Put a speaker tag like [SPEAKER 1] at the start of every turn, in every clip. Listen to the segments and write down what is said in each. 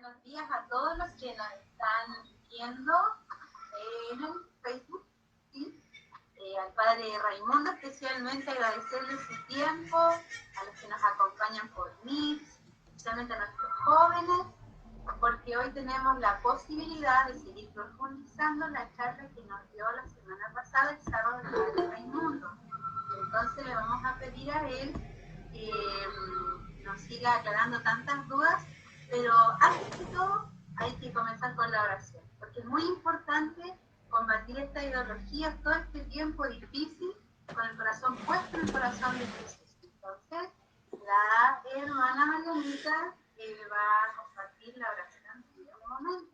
[SPEAKER 1] Buenos días a todos los que nos están viendo en el Facebook, ¿sí? Al padre Raimundo especialmente agradecerle su tiempo, a los que nos acompañan por Meet, especialmente a nuestros jóvenes, porque hoy tenemos la posibilidad de seguir profundizando la charla que nos dio la semana pasada, el sábado, el padre Raimundo. Entonces le vamos a pedir a él que nos siga aclarando tantas dudas, pero antes de todo hay que comenzar con la oración, porque es muy importante combatir esta ideología todo este tiempo difícil con el corazón puesto en el corazón de Jesús. Entonces, la hermana Marianita va a compartir la oración en un momento.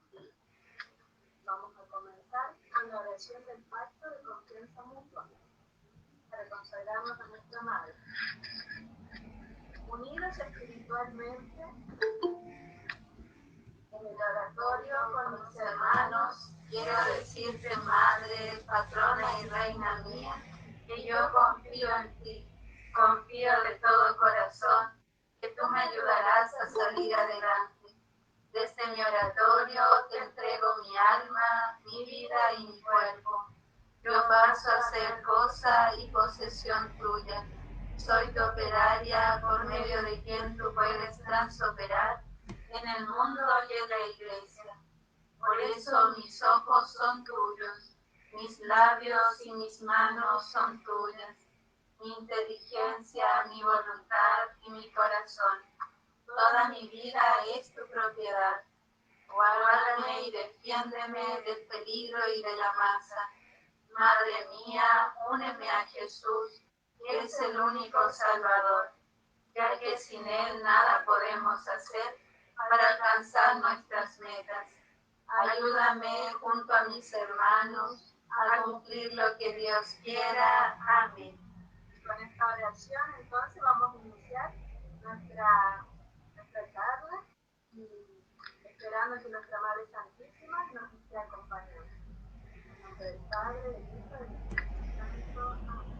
[SPEAKER 1] Vamos a comenzar con la oración del pacto de confianza mutua para consagrarnos a nuestra Madre. Unidos espiritualmente en el oratorio con mis hermanos, quiero decirte, Madre, patrona y reina mía, que yo confío en ti, confío de todo corazón, que tú me ayudarás a salir adelante. Desde mi oratorio te entrego mi alma, mi vida y mi cuerpo. Yo paso a ser cosa y posesión tuya. Soy tu operaria, por medio de quien tú puedes transoperar en el mundo y en la iglesia. Por eso mis ojos son tuyos, mis labios y mis manos son tuyas, mi inteligencia, mi voluntad y mi corazón. Toda mi vida es tu propiedad. Guárdame y defiéndeme del peligro y de la masa. Madre mía, úneme a Jesús, que es el único Salvador, ya que sin Él nada podemos hacer para alcanzar nuestras metas. Ayúdame junto a mis hermanos a cumplir lo que Dios quiera. Amén. Con esta oración entonces vamos a iniciar nuestra charla y esperando que nuestra Madre Santísima nos esté acompañando. En nombre del Padre, del Hijo y del Espíritu Santo. Amén.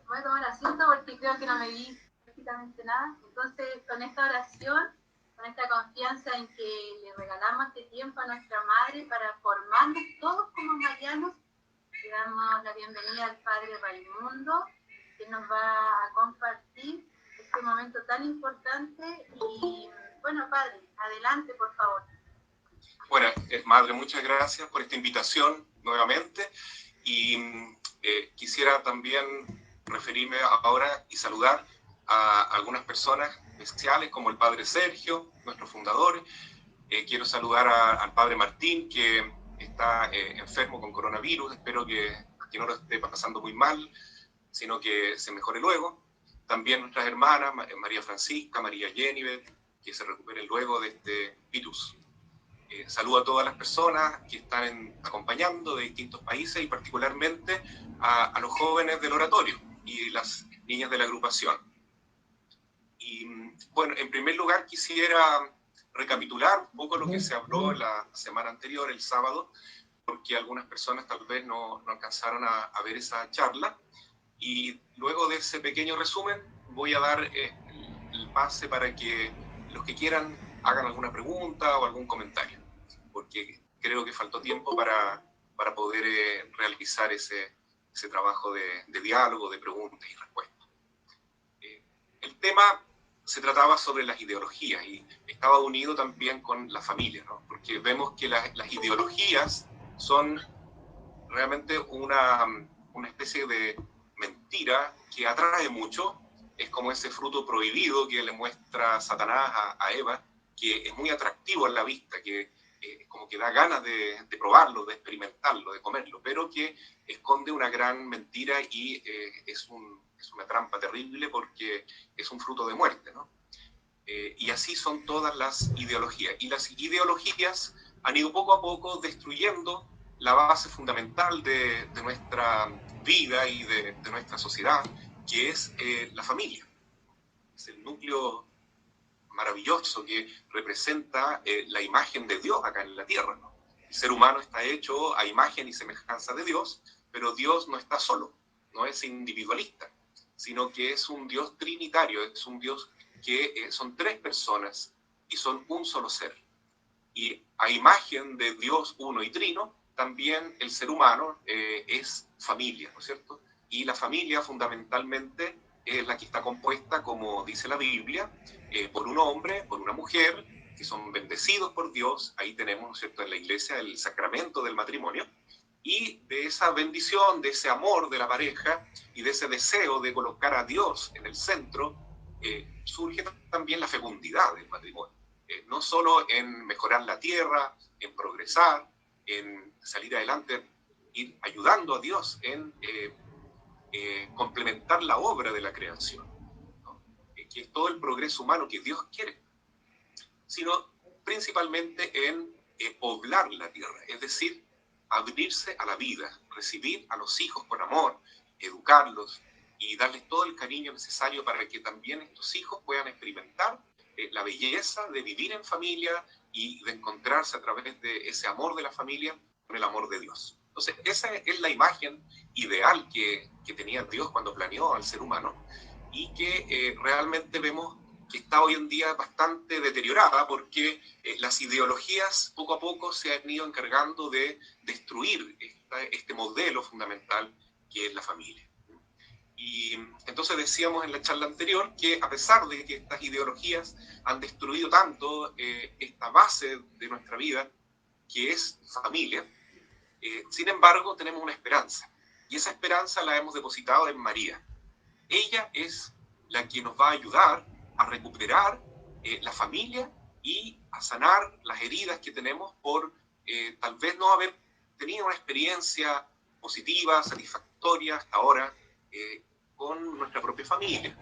[SPEAKER 1] Voy a tomar asiento porque creo que no me vi prácticamente nada. Entonces, con esta oración, con esta confianza en que le regalamos este tiempo a nuestra Madre para formarnos todos como marianos, le damos la bienvenida al Padre Raimundo, que nos va a compartir este momento tan importante. Y bueno, Padre, adelante, por favor.
[SPEAKER 2] Bueno, Madre, muchas gracias por esta invitación nuevamente. Y quisiera también referirme ahora y saludar a algunas personas especiales, como el Padre Sergio, nuestro fundador. Quiero saludar al Padre Martín, que está enfermo con coronavirus. Espero que no lo esté pasando muy mal, sino que se mejore luego. También nuestras hermanas, María Francisca, María Jenibet, que se recuperen luego de este virus. Saludo a todas las personas que están acompañando de distintos países y particularmente a los jóvenes del oratorio y las niñas de la agrupación. Y bueno, en primer lugar quisiera recapitular un poco lo que se habló la semana anterior, el sábado, porque algunas personas tal vez no alcanzaron a ver esa charla. Y luego de ese pequeño resumen voy a dar el pase para que los que quieran hagan alguna pregunta o algún comentario, porque creo que faltó tiempo para poder realizar ese trabajo de diálogo, de preguntas y respuestas. El tema se trataba sobre las ideologías y estaba unido también con la familia, ¿no? Porque vemos que las ideologías son realmente una especie de mentira que atrae mucho. Es como ese fruto prohibido que le muestra Satanás a Eva, que es muy atractivo a la vista, que como que da ganas de probarlo, de experimentarlo, de comerlo, pero que esconde una gran mentira y es una trampa terrible porque es un fruto de muerte, ¿no? Y así son todas las ideologías. Y las ideologías han ido poco a poco destruyendo la base fundamental de nuestra vida y de nuestra sociedad, que es la familia. Es el núcleo maravilloso que representa la imagen de Dios acá en la tierra, ¿no? El ser humano está hecho a imagen y semejanza de Dios, pero Dios no está solo, no es individualista, sino que es un Dios trinitario, es un Dios que son tres personas y son un solo ser. Y a imagen de Dios uno y trino, también el ser humano es familia, ¿no es cierto? Y la familia fundamentalmente es la que está compuesta, como dice la Biblia, por un hombre, por una mujer, que son bendecidos por Dios. Ahí tenemos, ¿no es cierto?, en la iglesia el sacramento del matrimonio. Y de esa bendición, de ese amor de la pareja y de ese deseo de colocar a Dios en el centro, surge también la fecundidad del matrimonio. No solo en mejorar la tierra, en progresar, en salir adelante, ir ayudando a Dios en complementar la obra de la creación, ¿no? Que es todo el progreso humano que Dios quiere, sino principalmente en poblar la tierra, es decir, abrirse a la vida, recibir a los hijos con amor, educarlos y darles todo el cariño necesario para que también estos hijos puedan experimentar la belleza de vivir en familia y de encontrarse a través de ese amor de la familia con el amor de Dios. Entonces, esa es la imagen ideal que tenía Dios cuando planeó al ser humano y que realmente vemos que está hoy en día bastante deteriorada porque las ideologías poco a poco se han ido encargando de destruir este modelo fundamental que es la familia. Y entonces decíamos en la charla anterior que a pesar de que estas ideologías han destruido tanto esta base de nuestra vida, que es familia, sin embargo tenemos una esperanza. Y esa esperanza la hemos depositado en María. Ella es la que nos va a ayudar a recuperar la familia y a sanar las heridas que tenemos por tal vez no haber tenido una experiencia positiva, satisfactoria hasta ahora con nuestra propia familia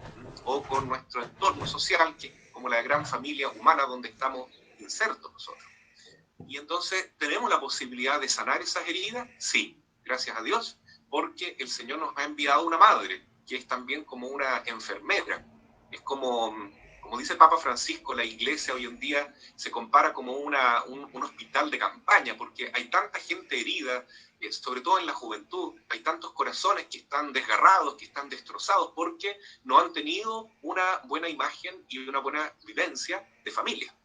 [SPEAKER 2] o con nuestro entorno social, que es como la gran familia humana donde estamos insertos nosotros. Y entonces, ¿tenemos la posibilidad de sanar esas heridas? Sí, gracias a Dios, porque el Señor nos ha enviado una madre, que es también como una enfermera. Es como dice el Papa Francisco, la iglesia hoy en día se compara como un hospital de campaña, porque hay tanta gente herida, sobre todo en la juventud, hay tantos corazones que están desgarrados, que están destrozados, porque no han tenido una buena imagen y una buena vivencia de familia.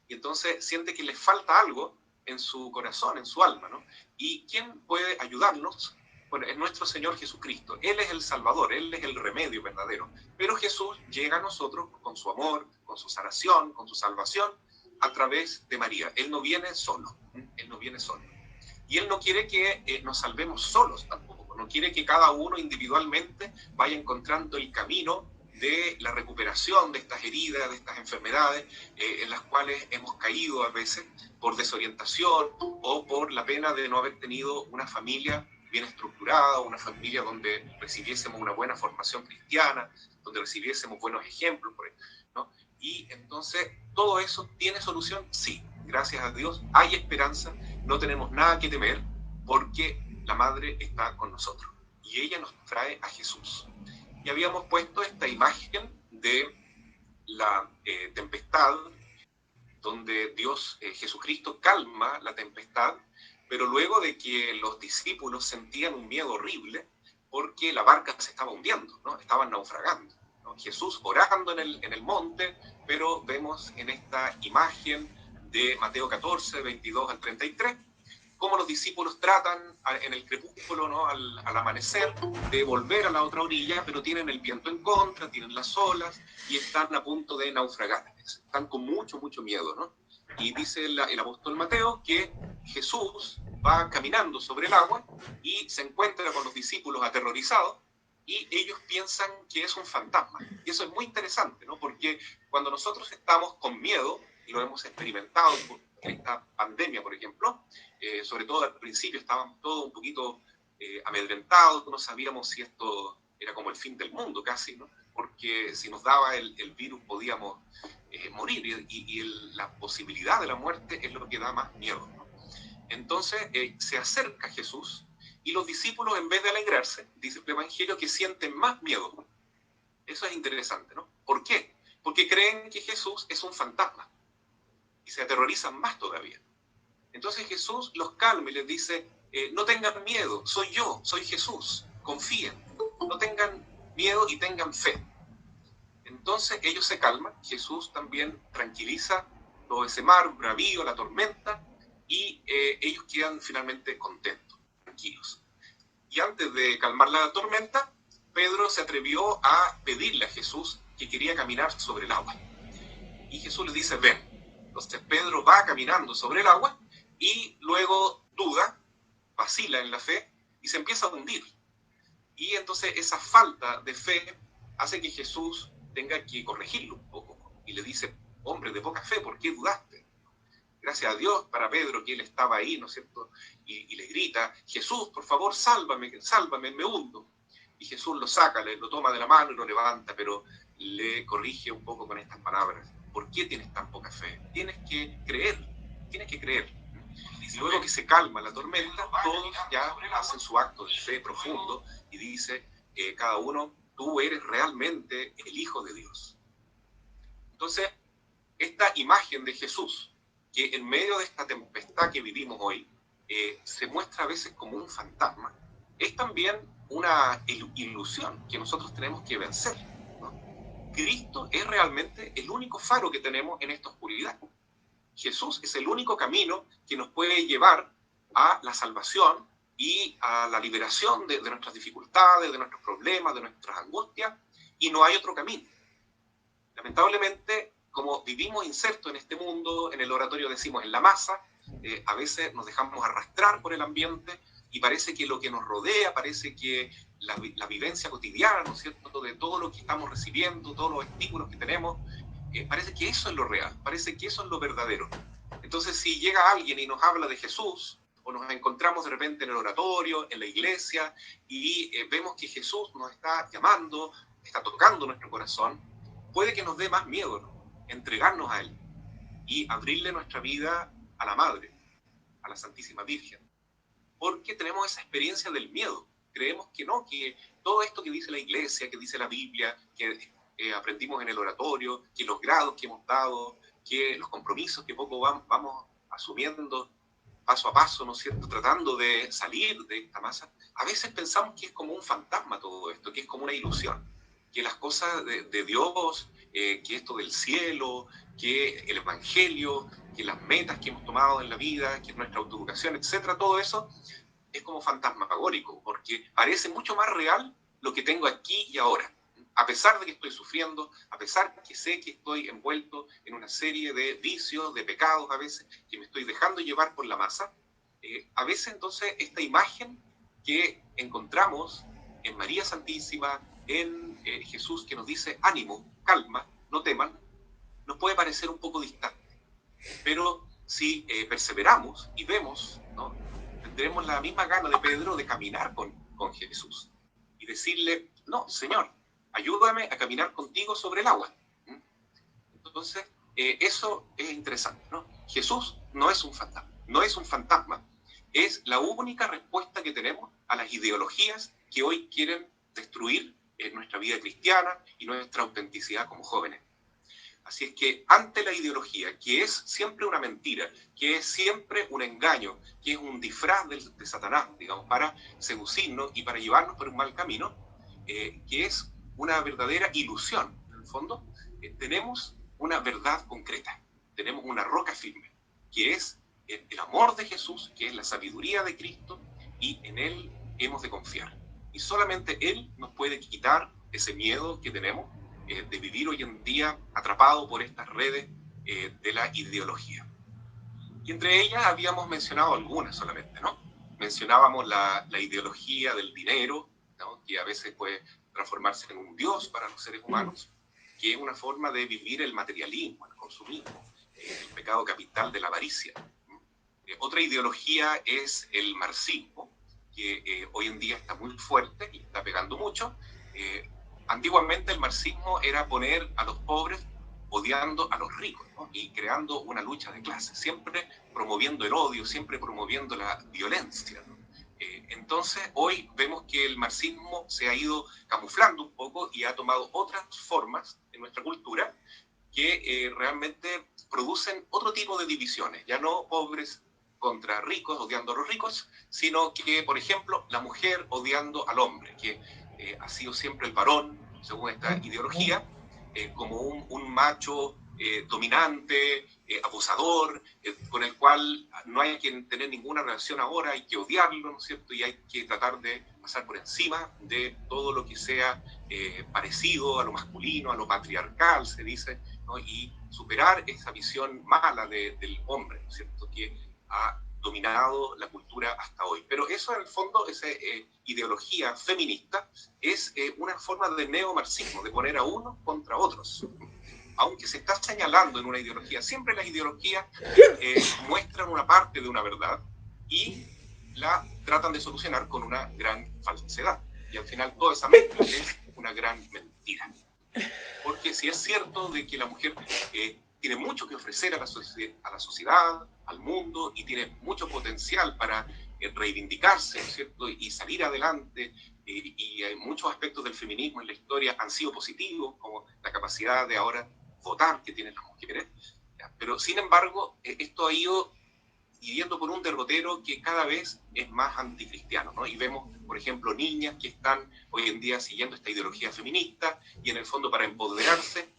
[SPEAKER 2] Y entonces siente que les falta algo en su corazón, en su alma, ¿no? ¿Y quién puede ayudarnos? Bueno, es nuestro Señor Jesucristo. Él es el Salvador, Él es el remedio verdadero. Pero Jesús llega a nosotros con su amor, con su sanación, con su salvación, a través de María. Él no viene solo, Él no viene solo. Y Él no quiere que nos salvemos solos tampoco, no quiere que cada uno individualmente vaya encontrando el camino de la recuperación de estas heridas, de estas enfermedades en las cuales hemos caído a veces por desorientación o por la pena de no haber tenido una familia bien estructurada, una familia donde recibiésemos una buena formación cristiana, donde recibiésemos buenos ejemplos, ¿no? Y entonces, ¿todo eso tiene solución? Sí, gracias a Dios, hay esperanza, no tenemos nada que temer, porque la Madre está con nosotros, y ella nos trae a Jesús. Y habíamos puesto esta imagen de la tempestad, donde Dios, Jesucristo, calma la tempestad, pero luego de que los discípulos sentían un miedo horrible, porque la barca se estaba hundiendo, ¿no? Estaban naufragando, ¿no? Jesús orando en el monte, pero vemos en esta imagen de Mateo 14, 22 al 33, cómo los discípulos tratan en el crepúsculo, ¿no? al amanecer, de volver a la otra orilla, pero tienen el viento en contra, tienen las olas y están a punto de naufragar. Están con mucho, mucho miedo, ¿no? Y dice el apóstol Mateo que Jesús va caminando sobre el agua y se encuentra con los discípulos aterrorizados y ellos piensan que es un fantasma. Y eso es muy interesante, ¿no? Porque cuando nosotros estamos con miedo, y lo hemos experimentado por esta pandemia, por ejemplo, sobre todo al principio estábamos todos un poquito amedrentados, no sabíamos si esto era como el fin del mundo casi, ¿no? Porque si nos daba el virus podíamos morir y la posibilidad de la muerte es lo que da más miedo, ¿no? Entonces se acerca Jesús y los discípulos, en vez de alegrarse, dice el Evangelio, que sienten más miedo. Eso es interesante, ¿no? ¿Por qué? Porque creen que Jesús es un fantasma y se aterrorizan más todavía. Entonces Jesús los calma y les dice, no tengan miedo, soy yo, soy Jesús, confíen, no tengan miedo y tengan fe. Entonces ellos se calman, Jesús también tranquiliza todo ese mar, bravío, la tormenta, y ellos quedan finalmente contentos, tranquilos. Y antes de calmar la tormenta, Pedro se atrevió a pedirle a Jesús que quería caminar sobre el agua. Y Jesús le dice, ven. Entonces Pedro va caminando sobre el agua y luego duda, vacila en la fe y se empieza a hundir. Y entonces esa falta de fe hace que Jesús tenga que corregirlo un poco. Y le dice, hombre de poca fe, ¿por qué dudaste? Gracias a Dios para Pedro que él estaba ahí, ¿no es cierto? Y le grita, Jesús, por favor, sálvame, sálvame, me hundo. Y Jesús lo saca, lo toma de la mano y lo levanta, pero le corrige un poco con estas palabras. ¿Por qué tienes tan poca fe? Tienes que creer, tienes que creer. Y luego que se calma la tormenta, todos ya hacen su acto de fe profundo y dice, cada uno, tú eres realmente el Hijo de Dios. Entonces, esta imagen de Jesús, que en medio de esta tempestad que vivimos hoy, se muestra a veces como un fantasma, es también una ilusión que nosotros tenemos que vencer, ¿no? Cristo es realmente el único faro que tenemos en esta oscuridad. Jesús es el único camino que nos puede llevar a la salvación y a la liberación de nuestras dificultades, de nuestros problemas, de nuestras angustias, y no hay otro camino. Lamentablemente, como vivimos insertos en este mundo, en el oratorio decimos en la masa, a veces nos dejamos arrastrar por el ambiente y parece que lo que nos rodea, parece que la vivencia cotidiana, ¿no es cierto?, de todo lo que estamos recibiendo, todos los estímulos que tenemos, parece que eso es lo real, parece que eso es lo verdadero. Entonces, si llega alguien y nos habla de Jesús, o nos encontramos de repente en el oratorio, en la iglesia, y vemos que Jesús nos está llamando, está tocando nuestro corazón, puede que nos dé más miedo, ¿no? Entregarnos a Él y abrirle nuestra vida a la Madre, a la Santísima Virgen, porque tenemos esa experiencia del miedo. Creemos que no, que todo esto que dice la iglesia, que dice la Biblia, que aprendimos en el oratorio, que los grados que hemos dado, que los compromisos que poco vamos asumiendo paso a paso, ¿no es cierto?, tratando de salir de esta masa, a veces pensamos que es como un fantasma todo esto, que es como una ilusión, que las cosas de Dios, que esto del cielo, que el Evangelio, que las metas que hemos tomado en la vida, que nuestra autoeducación, etcétera, todo eso es como fantasmagórico, porque parece mucho más real lo que tengo aquí y ahora. A pesar de que estoy sufriendo, a pesar de que sé que estoy envuelto en una serie de vicios, de pecados a veces, que me estoy dejando llevar por la masa, a veces entonces esta imagen que encontramos en María Santísima, en Jesús que nos dice, ánimo, calma, no teman, nos puede parecer un poco distante. Pero si perseveramos y vemos, ¿no?, tendremos la misma gana de Pedro de caminar con Jesús y decirle, no, Señor, ayúdame a caminar contigo sobre el agua. Entonces, eso es interesante, ¿no? Jesús no es un fantasma, no es un fantasma, es la única respuesta que tenemos a las ideologías que hoy quieren destruir nuestra vida cristiana y nuestra autenticidad como jóvenes. Así es que ante la ideología, que es siempre una mentira, que es siempre un engaño, que es un disfraz de Satanás, digamos, para seducirnos y para llevarnos por un mal camino, que es una verdadera ilusión, en el fondo, tenemos una verdad concreta, tenemos una roca firme, que es el amor de Jesús, que es la sabiduría de Cristo, y en Él hemos de confiar. Y solamente Él nos puede quitar ese miedo que tenemos de vivir hoy en día atrapado por estas redes de la ideología. Y entre ellas habíamos mencionado algunas solamente, ¿no? Mencionábamos la ideología del dinero, ¿no?, que a veces puede transformarse en un dios para los seres humanos, que es una forma de vivir el materialismo, el consumismo, el pecado capital de la avaricia. Otra ideología es el marxismo, que hoy en día está muy fuerte y está pegando mucho. Antiguamente el marxismo era poner a los pobres odiando a los ricos, ¿no?, y creando una lucha de clases, siempre promoviendo el odio, siempre promoviendo la violencia, ¿no? Entonces hoy vemos que el marxismo se ha ido camuflando un poco y ha tomado otras formas en nuestra cultura que realmente producen otro tipo de divisiones, ya no pobres contra ricos, odiando a los ricos, sino que, por ejemplo, la mujer odiando al hombre, que ha sido siempre el varón, según esta ideología, como un macho dominante, abusador, con el cual no hay que tener ninguna relación ahora, hay que odiarlo, ¿no es cierto? Y hay que tratar de pasar por encima de todo lo que sea parecido a lo masculino, a lo patriarcal, se dice, ¿no? Y superar esa visión mala del hombre, ¿no es cierto?, que ha dominado la cultura hasta hoy. Pero eso, en el fondo, esa ideología feminista es una forma de neomarxismo, de poner a unos contra otros. Aunque se está señalando en una ideología, siempre las ideologías muestran una parte de una verdad y la tratan de solucionar con una gran falsedad. Y al final toda esa mezcla es una gran mentira. Porque si es cierto de que la mujer tiene mucho que ofrecer a la sociedad, al mundo, y tiene mucho potencial para reivindicarse, ¿no es cierto?, y salir adelante, y hay muchos aspectos del feminismo en la historia han sido positivos, como la capacidad de ahora votar que tienen las mujeres, pero sin embargo esto ha ido yendo por un derrotero que cada vez es más anticristiano, ¿no? Y vemos, por ejemplo, niñas que están hoy en día siguiendo esta ideología feminista y en el fondo, para empoderarse,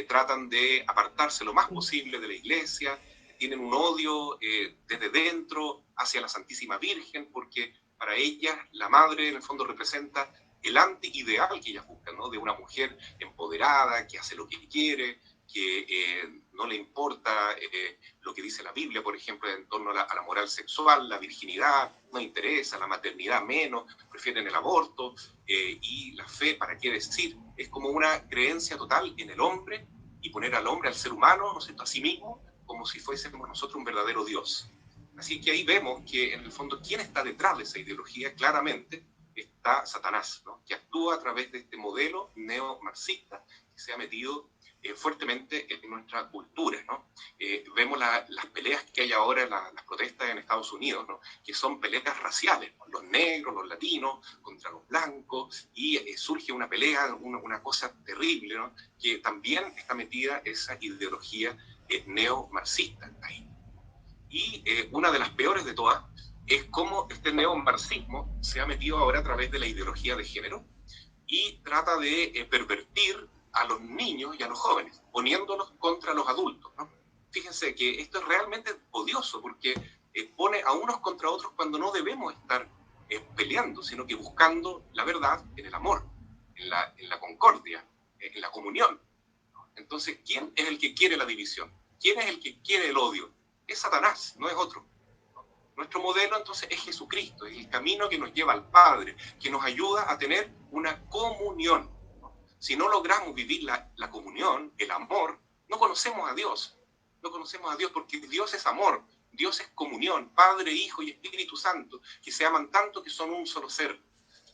[SPEAKER 2] tratan de apartarse lo más posible de la iglesia, tienen un odio desde dentro hacia la Santísima Virgen, porque para ellas la madre en el fondo representa el anti-ideal que ellas buscan, ¿no? De una mujer empoderada, que hace lo que quiere, que no le importa lo que dice la Biblia, por ejemplo, en torno a la moral sexual, la virginidad no interesa, la maternidad menos, prefieren el aborto, y la fe, ¿para qué decir? Es como una creencia total en el hombre y poner al hombre, al ser humano, ¿no es cierto?, a sí mismo, como si fuésemos nosotros un verdadero Dios. Así que ahí vemos que, en el fondo, ¿quién está detrás de esa ideología? Claramente está Satanás, ¿no?, que actúa a través de este modelo neomarxista que se ha metido fuertemente en nuestra cultura, ¿no? Vemos las peleas que hay ahora, las protestas en Estados Unidos, ¿no?, que son peleas raciales, ¿no?, los negros, los latinos contra los blancos, y surge una pelea, una cosa terrible, ¿no?, que también está metida esa ideología neomarxista ahí. Y una de las peores de todas es cómo este neomarxismo se ha metido ahora a través de la ideología de género y trata de pervertir a los niños y a los jóvenes, poniéndolos contra los adultos, ¿no? Fíjense que esto es realmente odioso, porque pone a unos contra otros cuando no debemos estar peleando, sino que buscando la verdad en el amor, en la concordia, en la comunión. Entonces, ¿quién es el que quiere la división? ¿Quién es el que quiere el odio? Es Satanás, no es otro. Nuestro modelo, entonces, es Jesucristo, es el camino que nos lleva al Padre, que nos ayuda a tener una comunión. Si no logramos vivir la comunión, el amor, no conocemos a Dios. No conocemos a Dios, porque Dios es amor, Dios es comunión, Padre, Hijo y Espíritu Santo, que se aman tanto que son un solo ser,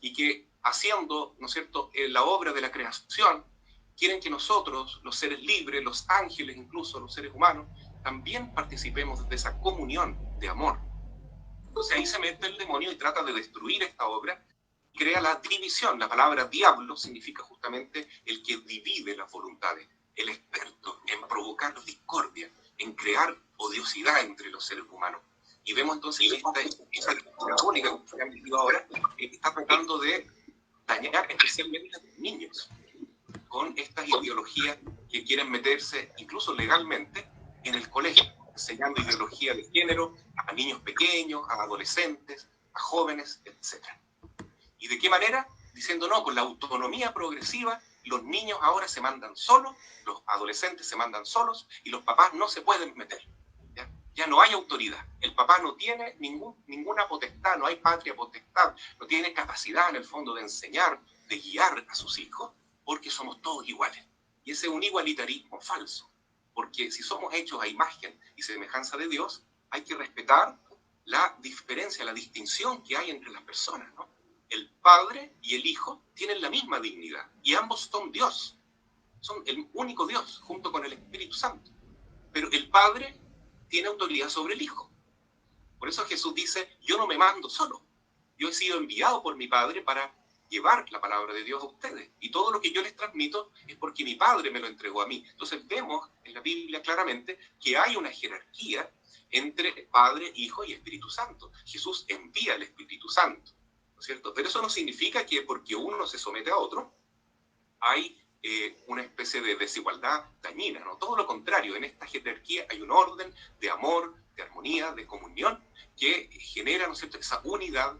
[SPEAKER 2] y que haciendo, ¿no es cierto?, la obra de la creación, quieren que nosotros, los seres libres, los ángeles, incluso los seres humanos, también participemos de esa comunión de amor. Entonces ahí se mete el demonio y trata de destruir esta obra, y crea la división. La palabra diablo significa justamente el que divide las voluntades, el experto en provocar discordia, en crear odiosidad entre los seres humanos. Y vemos entonces esa diabólica que han vivido ahora, está tratando de dañar especialmente a los niños, con estas ideologías que quieren meterse, incluso legalmente, en el colegio, enseñando ideología de género a niños pequeños, a adolescentes, a jóvenes, etc. ¿Y de qué manera? Diciendo, no, con la autonomía progresiva, los niños ahora se mandan solos, los adolescentes se mandan solos, y los papás no se pueden meter. Ya no hay autoridad. El papá no tiene ninguna potestad, no hay patria potestad, no tiene capacidad, en el fondo, de enseñar, de guiar a sus hijos, porque somos todos iguales. Y ese es un igualitarismo falso, porque si somos hechos a imagen y semejanza de Dios, hay que respetar la diferencia, la distinción que hay entre las personas, ¿no? El Padre y el Hijo tienen la misma dignidad, y ambos son Dios, son el único Dios, junto con el Espíritu Santo. Pero el Padre tiene autoridad sobre el Hijo. Por eso Jesús dice, yo no me mando solo, yo he sido enviado por mi Padre para llevar la palabra de Dios a ustedes, y todo lo que yo les transmito es porque mi Padre me lo entregó a mí. Entonces vemos en la Biblia claramente que hay una jerarquía entre Padre, Hijo y Espíritu Santo. Jesús envía el Espíritu Santo, ¿no es cierto? Pero eso no significa que porque uno se somete a otro, hay una especie de desigualdad dañina, ¿no? Todo lo contrario, en esta jerarquía hay un orden de amor, de armonía, de comunión, que genera, ¿no es cierto?, esa unidad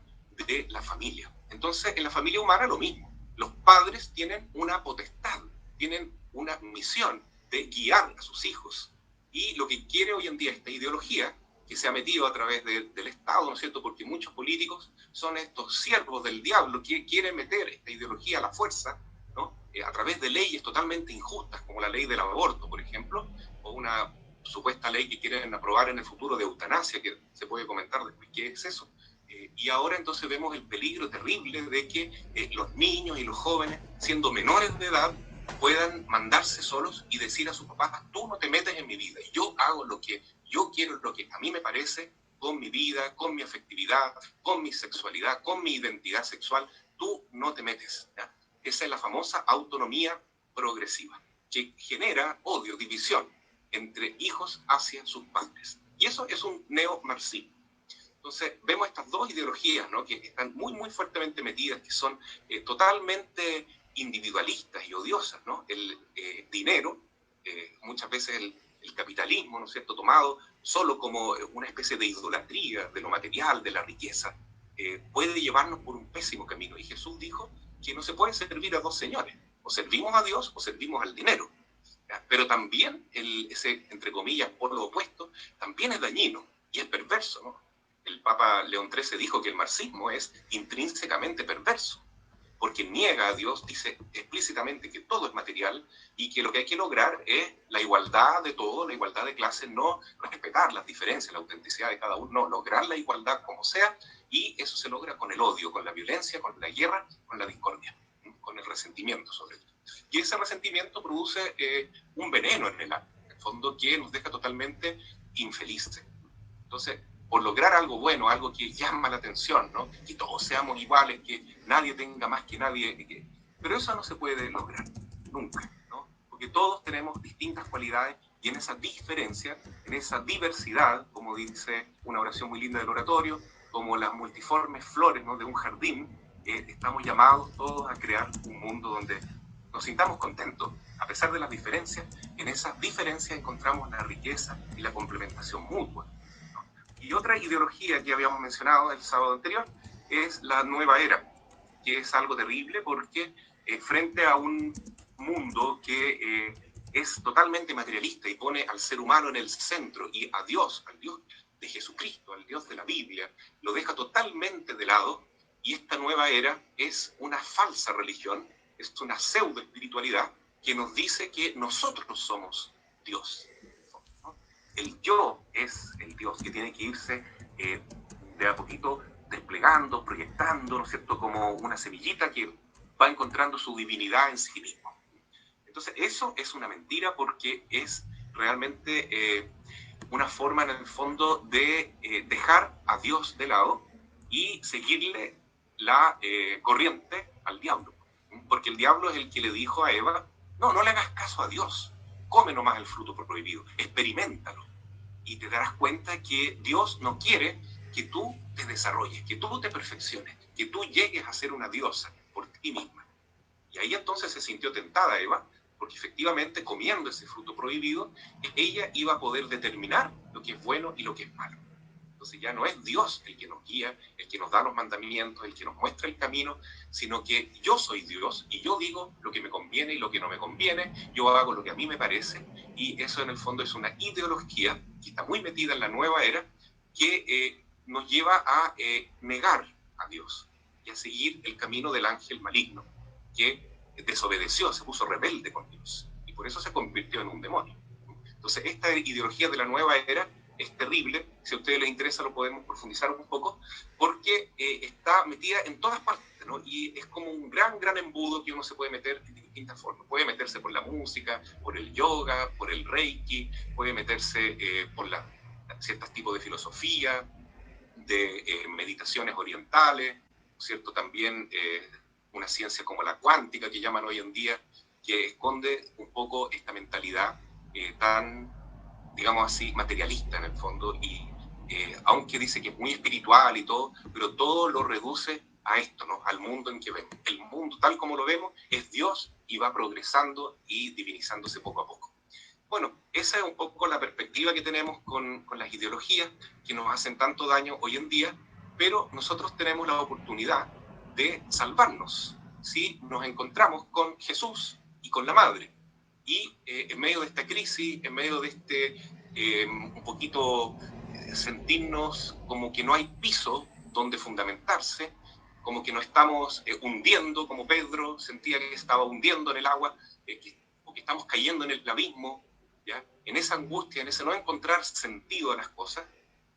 [SPEAKER 2] de la familia. Entonces, en la familia humana lo mismo. Los padres tienen una potestad, tienen una misión de guiar a sus hijos. Y lo que quiere hoy en día esta ideología, que se ha metido a través del Estado, ¿no es cierto?, porque muchos políticos son estos siervos del diablo que quieren meter esta ideología a la fuerza, ¿no? A través de leyes totalmente injustas, como la ley del aborto, por ejemplo, o una supuesta ley que quieren aprobar en el futuro de eutanasia, que se puede comentar después qué es eso. Y ahora entonces vemos el peligro terrible de que los niños y los jóvenes, siendo menores de edad, puedan mandarse solos y decir a sus papás: tú no te metes en mi vida, yo hago lo que yo quiero, lo que a mí me parece, con mi vida, con mi afectividad, con mi sexualidad, con mi identidad sexual, tú no te metes, ¿ya? Esa es la famosa autonomía progresiva, que genera odio, división entre hijos hacia sus padres. Y eso es un neomarxismo. Entonces, vemos estas dos ideologías, ¿no?, que están muy, muy fuertemente metidas, que son totalmente individualistas y odiosas, ¿no? El dinero, muchas veces el capitalismo, ¿no es cierto?, tomado solo como una especie de idolatría de lo material, de la riqueza, puede llevarnos por un pésimo camino. Y Jesús dijo que no se puede servir a dos señores: o servimos a Dios o servimos al dinero. ¿Ya? Pero también ese, entre comillas, polo opuesto, también es dañino y es perverso, ¿no? El Papa León XIII dijo que el marxismo es intrínsecamente perverso, porque niega a Dios, dice explícitamente que todo es material y que lo que hay que lograr es la igualdad de todo, la igualdad de clases, no respetar las diferencias, la autenticidad de cada uno, no, lograr la igualdad como sea, y eso se logra con el odio, con la violencia, con la guerra, con la discordia, con el resentimiento sobre todo. Y ese resentimiento produce un veneno en el fondo, que nos deja totalmente infelices. Entonces, por lograr algo bueno, algo que llama la atención, ¿no?, que todos seamos iguales, que nadie tenga más que nadie, pero eso no se puede lograr nunca, ¿no? Porque todos tenemos distintas cualidades y en esa diferencia, en esa diversidad, como dice una oración muy linda del oratorio, como las multiformes flores, ¿no?, de un jardín, estamos llamados todos a crear un mundo donde nos sintamos contentos, a pesar de las diferencias. En esas diferencias encontramos la riqueza y la complementación mutua. Y otra ideología que habíamos mencionado el sábado anterior es la nueva era, que es algo terrible porque frente a un mundo que es totalmente materialista y pone al ser humano en el centro y a Dios, al Dios de Jesucristo, al Dios de la Biblia, lo deja totalmente de lado, y esta nueva era es una falsa religión, es una pseudo espiritualidad que nos dice que nosotros somos Dios. El yo es el Dios que tiene que irse de a poquito desplegando, proyectando, ¿no es cierto?, como una semillita que va encontrando su divinidad en sí mismo. Entonces, eso es una mentira porque es realmente una forma, en el fondo, de dejar a Dios de lado y seguirle la corriente al diablo. Porque el diablo es el que le dijo a Eva: no, no le hagas caso a Dios, come nomás el fruto prohibido, experiméntalo. Y te darás cuenta que Dios no quiere que tú te desarrolles, que tú te perfecciones, que tú llegues a ser una diosa por ti misma. Y ahí entonces se sintió tentada Eva, porque efectivamente, comiendo ese fruto prohibido, ella iba a poder determinar lo que es bueno y lo que es malo. Entonces ya no es Dios el que nos guía, el que nos da los mandamientos, el que nos muestra el camino, sino que yo soy Dios y yo digo lo que me conviene y lo que no me conviene, yo hago lo que a mí me parece, y eso en el fondo es una ideología que está muy metida en la nueva era, que nos lleva a negar a Dios y a seguir el camino del ángel maligno, que desobedeció, se puso rebelde con Dios, y por eso se convirtió en un demonio. Entonces, esta ideología de la nueva era es terrible. Si a ustedes les interesa lo podemos profundizar un poco, porque está metida en todas partes, ¿no? Y es como un gran embudo que uno se puede meter de distintas formas. Puede meterse por la música, por el yoga, por el reiki, puede meterse por ciertos tipos de filosofía, de meditaciones orientales, ¿cierto? También una ciencia como la cuántica, que llaman hoy en día, que esconde un poco esta mentalidad tan, digamos así, materialista en el fondo, y aunque dice que es muy espiritual y todo, pero todo lo reduce a esto, ¿no?, al mundo en que vemos. El mundo tal como lo vemos es Dios y va progresando y divinizándose poco a poco. Bueno, esa es un poco la perspectiva que tenemos con las ideologías que nos hacen tanto daño hoy en día, pero nosotros tenemos la oportunidad de salvarnos si nos encontramos con Jesús y con la Madre. Y en medio de esta crisis, en medio de un poquito sentirnos como que no hay piso donde fundamentarse, como que nos estamos hundiendo, como Pedro sentía que estaba hundiendo en el agua, o que estamos cayendo en el abismo, ¿ya? En esa angustia, en ese no encontrar sentido a las cosas,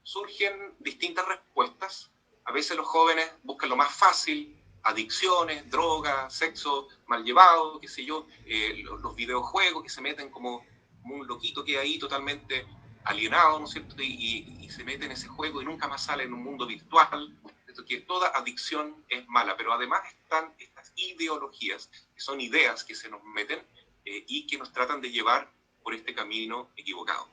[SPEAKER 2] surgen distintas respuestas. A veces los jóvenes buscan lo más fácil, adicciones, drogas, sexo mal llevado, qué sé yo, los videojuegos que se meten como un loquito que ahí totalmente alienado, ¿no es cierto? Y se mete en ese juego y nunca más sale en un mundo virtual. Que toda adicción es mala, pero además están estas ideologías, que son ideas que se nos meten y que nos tratan de llevar por este camino equivocado.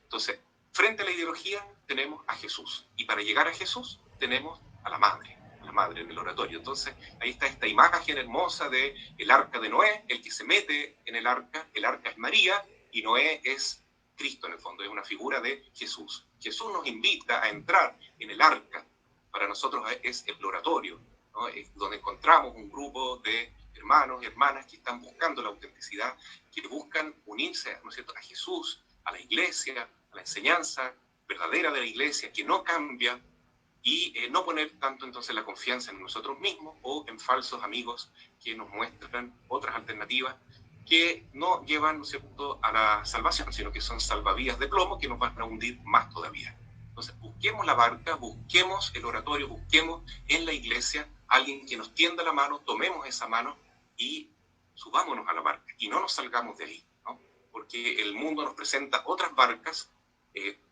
[SPEAKER 2] Entonces, frente a la ideología tenemos a Jesús, y para llegar a Jesús tenemos a la Madre en el oratorio. Entonces, ahí está esta imagen hermosa de el arca de Noé, el que se mete en el arca es María, y Noé es Cristo en el fondo, es una figura de Jesús. Jesús nos invita a entrar en el arca. Para nosotros es el oratorio, ¿no? Es donde encontramos un grupo de hermanos y hermanas que están buscando la autenticidad, que buscan unirse, ¿no es cierto?, a Jesús, a la iglesia, a la enseñanza verdadera de la iglesia, que no cambia, y no poner tanto entonces la confianza en nosotros mismos o en falsos amigos que nos muestran otras alternativas que no llevan, ¿no es cierto?, a la salvación, sino que son salvavidas de plomo que nos van a hundir más todavía. Entonces, busquemos la barca, busquemos el oratorio, busquemos en la iglesia alguien que nos tienda la mano, tomemos esa mano y subámonos a la barca y no nos salgamos de ahí, ¿no? Porque el mundo nos presenta otras barcas,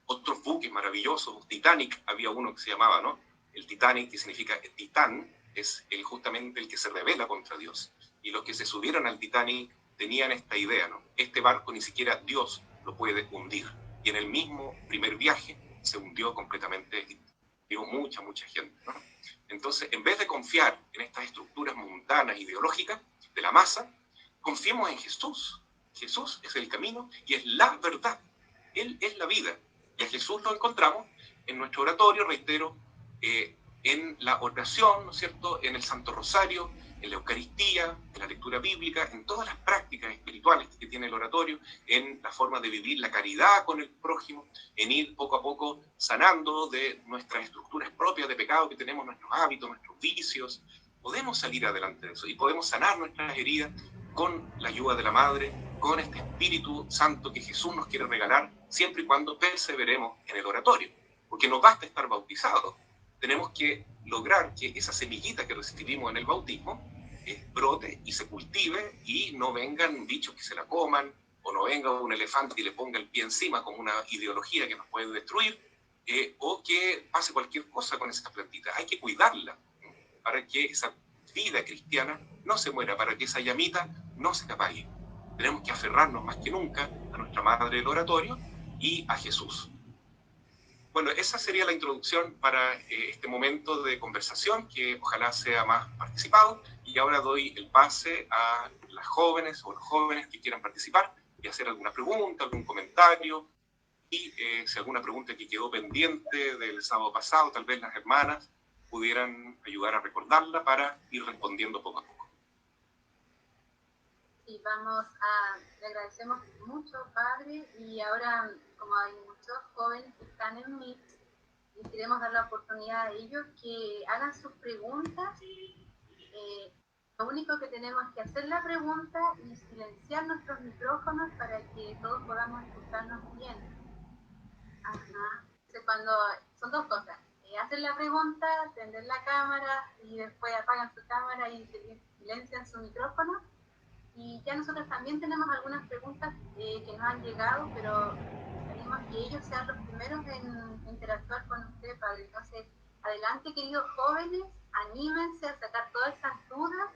[SPEAKER 2] otros buques maravillosos. Titanic, había uno que se llamaba, ¿no? El Titanic, que significa Titán, es justamente el que se rebela contra Dios. Y los que se subieron al Titanic tenían esta idea, ¿no? Este barco ni siquiera Dios lo puede hundir. Y en el mismo primer viaje se hundió completamente y dio mucha gente, ¿no? Entonces, en vez de confiar en estas estructuras mundanas, ideológicas de la masa, confiemos en Jesús. Jesús es el camino y es la verdad. Él es la vida. Y a Jesús lo encontramos en nuestro oratorio, reitero, en la oración, ¿no es cierto?, en el Santo Rosario, en la Eucaristía, en la lectura bíblica, en todas las prácticas espirituales que tiene el oratorio, en la forma de vivir la caridad con el prójimo, en ir poco a poco sanando de nuestras estructuras propias de pecado que tenemos, nuestros hábitos, nuestros vicios. Podemos salir adelante de eso y podemos sanar nuestras heridas con la ayuda de la Madre, con este Espíritu Santo que Jesús nos quiere regalar, siempre y cuando perseveremos en el oratorio. Porque no basta estar bautizados, tenemos que lograr que esa semillita que recibimos en el bautismo brote y se cultive y no vengan bichos que se la coman, o no venga un elefante y le ponga el pie encima como una ideología que nos puede destruir, o que pase cualquier cosa con esa plantita. Hay que cuidarla para que esa vida cristiana no se muera, para que esa llamita no se apague. Tenemos que aferrarnos más que nunca a nuestra Madre del Oratorio y a Jesús. Bueno, esa sería la introducción para este momento de conversación, que ojalá sea más participado, y ahora doy el pase a las jóvenes o los jóvenes que quieran participar y hacer alguna pregunta, algún comentario, y si alguna pregunta que quedó pendiente del sábado pasado, tal vez las hermanas pudieran ayudar a recordarla para ir respondiendo poco a poco.
[SPEAKER 1] Sí, le agradecemos mucho, Padre, y ahora, como hay muchos jóvenes que están en Meet, les queremos dar la oportunidad a ellos que hagan sus preguntas. Lo único que tenemos que hacer la pregunta y silenciar nuestros micrófonos para que todos podamos escucharnos bien. Ajá. Son dos cosas. Hacen la pregunta, prenden la cámara y después apagan su cámara y silencian su micrófono. Y ya nosotros también tenemos algunas preguntas que nos han llegado, pero queremos que ellos sean los primeros en interactuar con usted, Padre. Entonces, adelante, queridos jóvenes, anímense a sacar todas esas dudas.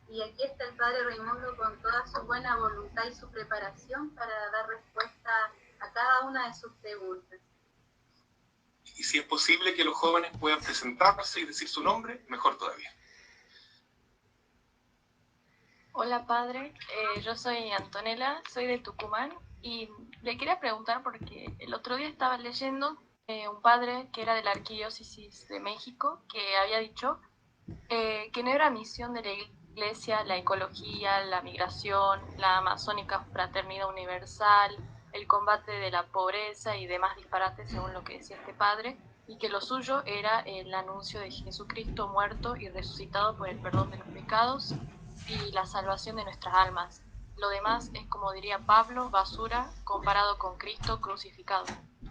[SPEAKER 1] Y aquí está el Padre Raimundo con toda su buena voluntad y su preparación para dar respuesta a cada una de sus preguntas.
[SPEAKER 2] Y si es posible que los jóvenes puedan presentarse y decir su nombre, mejor todavía.
[SPEAKER 3] Hola padre, yo soy Antonella, soy de Tucumán y le quería preguntar porque el otro día estaba leyendo un padre que era de la Arquidiócesis de México que había dicho que no era misión de la Iglesia la ecología, la migración, la amazónica fraternidad universal, el combate de la pobreza y demás disparates según lo que decía este padre, y que lo suyo era el anuncio de Jesucristo muerto y resucitado por el perdón de los pecados y la salvación de nuestras almas. Lo demás es, como diría Pablo, basura comparado con Cristo crucificado.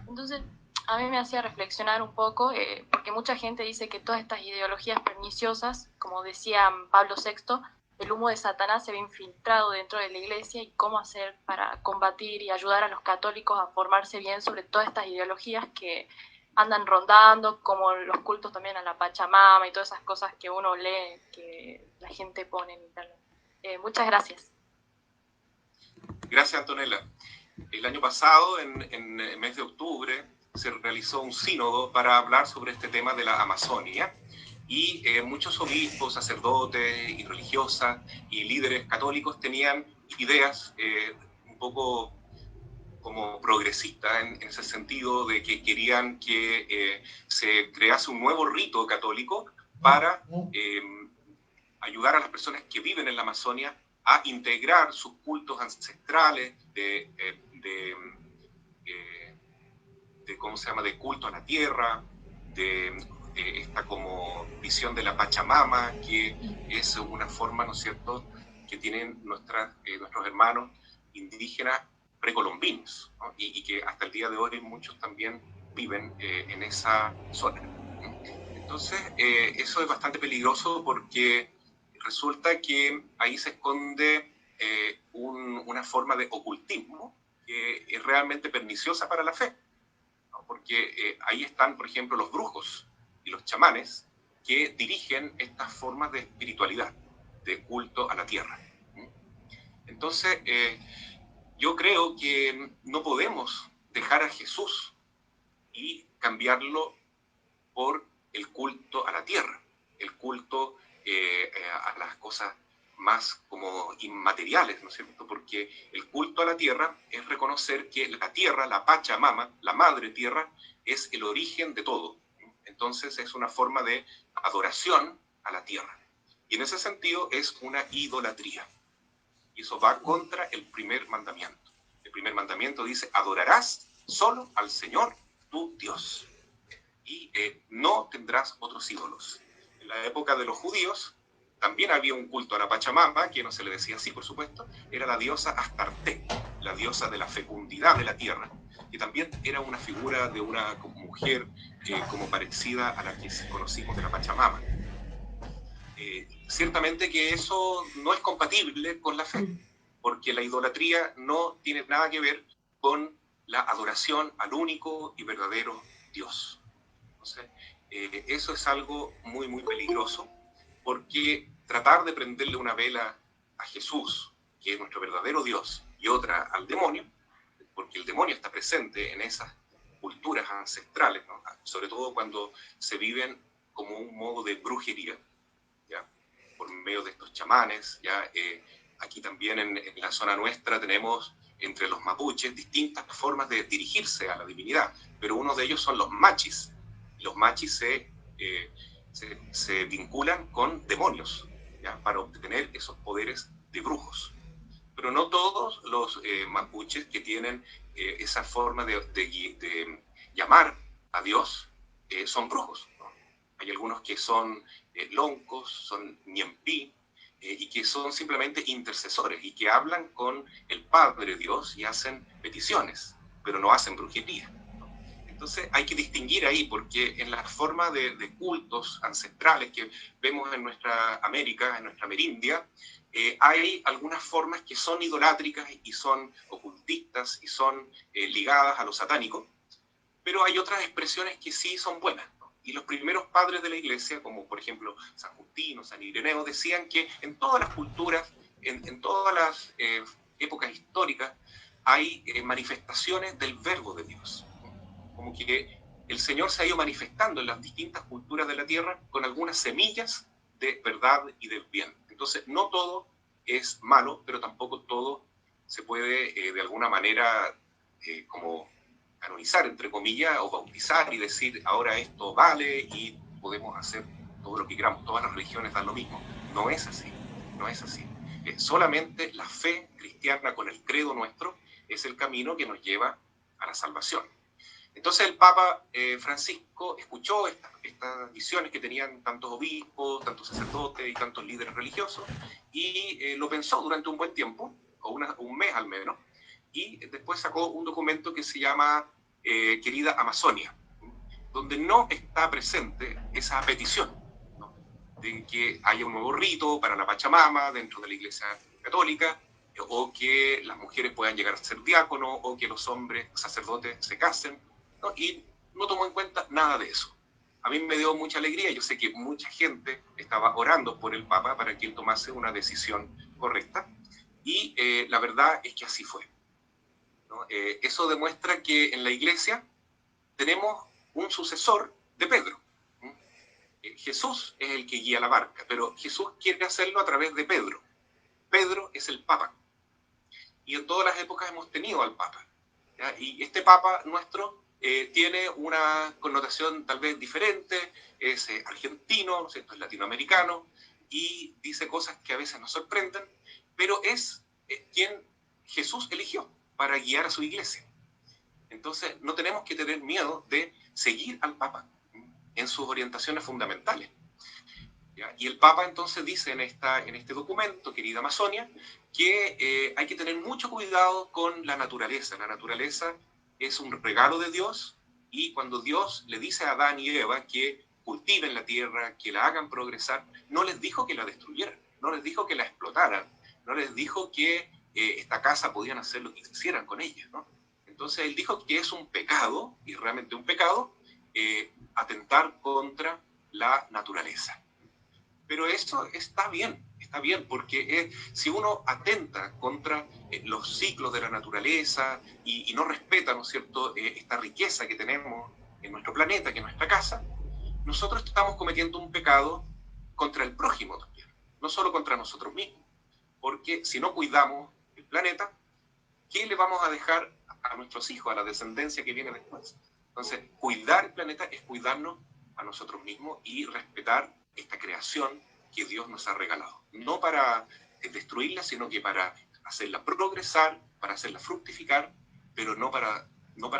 [SPEAKER 3] Entonces, a mí me hacía reflexionar un poco, porque mucha gente dice que todas estas ideologías perniciosas, como decía Pablo VI, el humo de Satanás se ve infiltrado dentro de la iglesia y cómo hacer para combatir y ayudar a los católicos a formarse bien sobre todas estas ideologías que andan rondando, como los cultos también a la Pachamama y todas esas cosas que uno lee, que la gente pone en internet. Muchas gracias.
[SPEAKER 2] Gracias, Antonella. El año pasado, en el mes de octubre, se realizó un sínodo para hablar sobre este tema de la Amazonia y muchos obispos, sacerdotes y religiosas y líderes católicos tenían ideas un poco como progresistas en ese sentido de que querían que se crease un nuevo rito católico para ayudar a las personas que viven en la Amazonia a integrar sus cultos ancestrales ¿cómo se llama?, de culto a la tierra, de esta como visión de la Pachamama, que es una forma, ¿no es cierto?, que tienen nuestros hermanos indígenas precolombinos, ¿no? y que hasta el día de hoy muchos también viven en esa zona. Entonces, eso es bastante peligroso porque resulta que ahí se esconde una forma de ocultismo que es realmente perniciosa para la fe, ¿no? Porque ahí están, por ejemplo, los brujos y los chamanes que dirigen estas formas de espiritualidad, de culto a la tierra. Entonces, yo creo que no podemos dejar a Jesús y cambiarlo por el culto a la tierra, el culto a las cosas más como inmateriales, ¿no es cierto? Porque el culto a la tierra es reconocer que la tierra, la Pachamama, la madre tierra, es el origen de todo. Entonces es una forma de adoración a la tierra. Y en ese sentido es una idolatría. Y eso va contra el primer mandamiento. El primer mandamiento dice, adorarás solo al Señor tu Dios. Y no tendrás otros ídolos. En la época de los judíos también había un culto a la Pachamama, que no se le decía así, por supuesto, era la diosa Astarte, la diosa de la fecundidad de la tierra, que también era una figura de una mujer como parecida a la que conocimos de la Pachamama. Ciertamente que eso no es compatible con la fe, porque la idolatría no tiene nada que ver con la adoración al único y verdadero Dios. Entonces, eso es algo muy, muy peligroso, porque tratar de prenderle una vela a Jesús, que es nuestro verdadero Dios, y otra al demonio, porque el demonio está presente en esas culturas ancestrales, ¿no? Sobre todo cuando se viven como un modo de brujería, ¿ya? Por medio de estos chamanes, ¿ya? Aquí también en la zona nuestra tenemos entre los mapuches distintas formas de dirigirse a la divinidad, pero uno de ellos son los machis. Los machis se vinculan con demonios, ¿ya? Para obtener esos poderes de brujos. Pero no todos los mapuches que tienen esa forma de llamar a Dios son brujos, ¿no? Hay algunos que son loncos, son ñempí, y que son simplemente intercesores y que hablan con el Padre Dios y hacen peticiones, pero no hacen brujería. Entonces hay que distinguir ahí, porque en la forma de cultos ancestrales que vemos en nuestra América, en nuestra Amerindia, hay algunas formas que son idolátricas y son ocultistas y son ligadas a lo satánico, pero hay otras expresiones que sí son buenas, ¿no? Y los primeros padres de la iglesia, como por ejemplo San Justino, San Ireneo, decían que en todas las culturas, en todas las épocas históricas, hay manifestaciones del verbo de Dios. Como que el Señor se ha ido manifestando en las distintas culturas de la tierra con algunas semillas de verdad y del bien. Entonces, no todo es malo, pero tampoco todo se puede de alguna manera como canonizar, entre comillas, o bautizar y decir, ahora esto vale y podemos hacer todo lo que queramos, todas las religiones dan lo mismo. No es así, no es así. Solamente la fe cristiana con el credo nuestro es el camino que nos lleva a la salvación. Entonces el Papa Francisco escuchó estas visiones que tenían tantos obispos, tantos sacerdotes y tantos líderes religiosos, y lo pensó durante un buen tiempo, o un mes al menos, y después sacó un documento que se llama Querida Amazonia, donde no está presente esa petición, ¿no?, de que haya un nuevo rito para la Pachamama dentro de la Iglesia Católica, o que las mujeres puedan llegar a ser diáconos, o que los hombres sacerdotes se casen, ¿no? Y no tomó en cuenta nada de eso. A mí me dio mucha alegría. Yo sé que mucha gente estaba orando por el Papa para que él tomase una decisión correcta, y la verdad es que así fue, ¿no? Eso demuestra que en la Iglesia tenemos un sucesor de Pedro. Jesús es el que guía la barca, pero Jesús quiere hacerlo a través de Pedro. Pedro es el Papa. Y en todas las épocas hemos tenido al Papa, ¿ya? Y este Papa nuestro tiene una connotación tal vez diferente, es argentino, ¿no es cierto?, es latinoamericano, y dice cosas que a veces nos sorprenden, pero es quien Jesús eligió para guiar a su iglesia. Entonces no tenemos que tener miedo de seguir al Papa en sus orientaciones fundamentales, ¿ya? Y el Papa entonces dice en este documento, Querida Amazonia, que hay que tener mucho cuidado con la naturaleza. La naturaleza es un regalo de Dios, y cuando Dios le dice a Adán y Eva que cultiven la tierra, que la hagan progresar, no les dijo que la destruyeran, no les dijo que la explotaran, no les dijo que esta casa podían hacer lo que quisieran con ella, ¿no? Entonces él dijo que es un pecado, y realmente un pecado, atentar contra la naturaleza. Pero eso está bien, porque si uno atenta contra los ciclos de la naturaleza y no respeta, ¿no es cierto?, esta riqueza que tenemos en nuestro planeta, que es nuestra casa, nosotros estamos cometiendo un pecado contra el prójimo también, no solo contra nosotros mismos, porque si no cuidamos el planeta, ¿qué le vamos a dejar a nuestros hijos, a la descendencia que viene después? Entonces, cuidar el planeta es cuidarnos a nosotros mismos y respetar esta creación que Dios nos ha regalado. No para destruirla, sino que para hacerla progresar, para hacerla fructificar, pero no para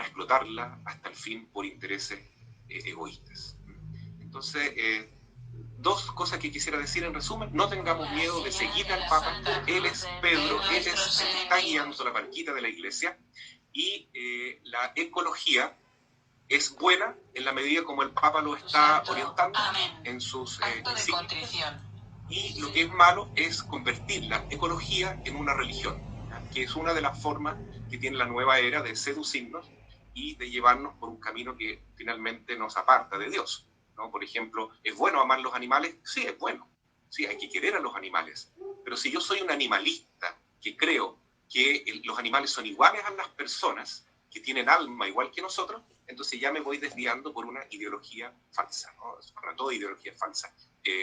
[SPEAKER 2] explotarla hasta el fin por intereses egoístas. Entonces, dos cosas que quisiera decir en resumen: no tengamos miedo de seguir al Papa. Él es Pedro, él es el que está guiando la barquita de la iglesia, y la ecología es buena en la medida como el Papa lo está orientando en sus encíclicas, y lo que es malo es convertir la ecología en una religión, ¿ya?, que es una de las formas que tiene la nueva era de seducirnos y de llevarnos por un camino que finalmente nos aparta de Dios, ¿no? Por ejemplo, ¿es bueno amar los animales? Sí, es bueno. Sí, hay que querer a los animales. Pero si yo soy un animalista que creo que los animales son iguales a las personas, que tienen alma igual que nosotros, entonces ya me voy desviando por una ideología falsa, ¿no? Para toda ideología falsa,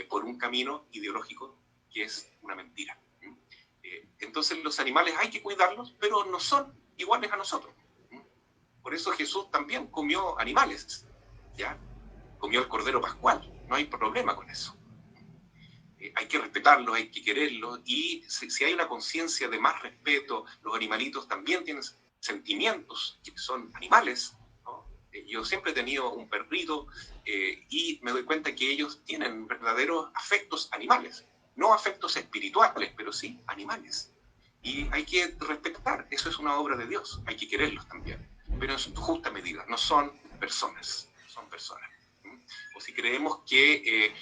[SPEAKER 2] por un camino ideológico que es una mentira. Entonces los animales hay que cuidarlos, pero no son iguales a nosotros. Por eso Jesús también comió animales, ¿ya? Comió el cordero pascual, no hay problema con eso. Hay que respetarlos, hay que quererlos, y si hay una conciencia de más respeto, los animalitos también tienen sentimientos que son animales, ¿no? Yo siempre he tenido un perrito y me doy cuenta que ellos tienen verdaderos afectos animales, no afectos espirituales, pero sí animales. Y hay que respetar, eso es una obra de Dios, hay que quererlos también, pero en su justa medida, no son personas, son personas. O si creemos que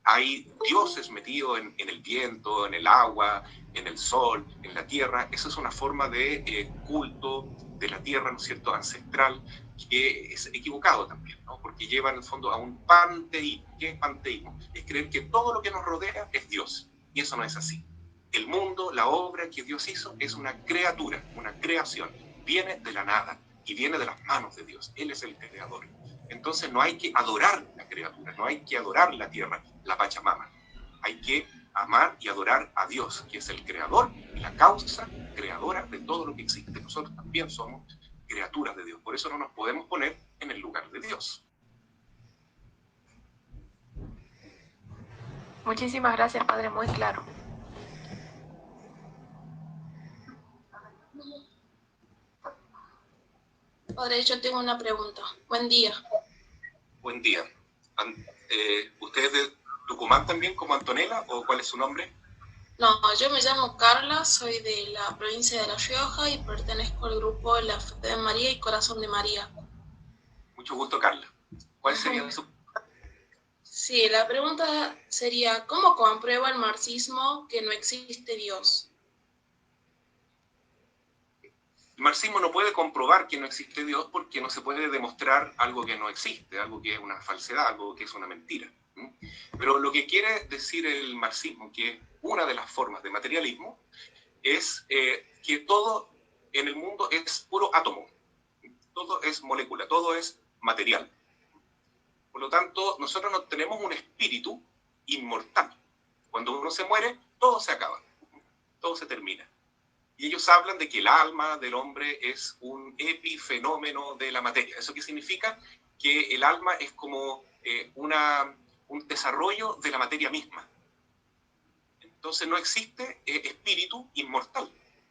[SPEAKER 2] hay dioses metidos en el viento, en el agua, en el sol, en la tierra, eso es una forma de culto de la tierra, ¿no es cierto?, ancestral, que es equivocado también, ¿no? Porque lleva en el fondo a un panteísmo. ¿Qué es panteísmo? Es creer que todo lo que nos rodea es Dios, y eso no es así. El mundo, la obra que Dios hizo, es una criatura, una creación, viene de la nada y viene de las manos de Dios. Él es el creador. Entonces no hay que adorar la criatura, no hay que adorar la tierra, la Pachamama. Hay que amar y adorar a Dios, que es el creador y la causa creadora de todo lo que existe. Nosotros también somos criaturas de Dios, por eso no nos podemos poner en el lugar de Dios.
[SPEAKER 3] Muchísimas gracias, Padre, muy claro.
[SPEAKER 4] Padre, yo tengo una pregunta. Buen día.
[SPEAKER 2] Buen día. ¿Usted es de Tucumán también, como Antonella, o cuál es su nombre?
[SPEAKER 4] No, yo me llamo Carla, soy de la provincia de La Rioja y pertenezco al grupo La Fe de María y Corazón de María.
[SPEAKER 2] Mucho gusto, Carla. ¿Cuál sería su...?
[SPEAKER 4] Sí, la pregunta sería, ¿cómo comprueba el marxismo que no existe Dios?
[SPEAKER 2] El marxismo no puede comprobar que no existe Dios porque no se puede demostrar algo que no existe, algo que es una falsedad, algo que es una mentira. Pero lo que quiere decir el marxismo, que es una de las formas de materialismo, es que todo en el mundo es puro átomo, todo es molécula, todo es material. Por lo tanto, nosotros no tenemos un espíritu inmortal. Cuando uno se muere, todo se acaba, todo se termina. Y ellos hablan de que el alma del hombre es un epifenómeno de la materia. ¿Eso qué significa? Que el alma es como un desarrollo de la materia misma. Entonces no existe espíritu inmortal,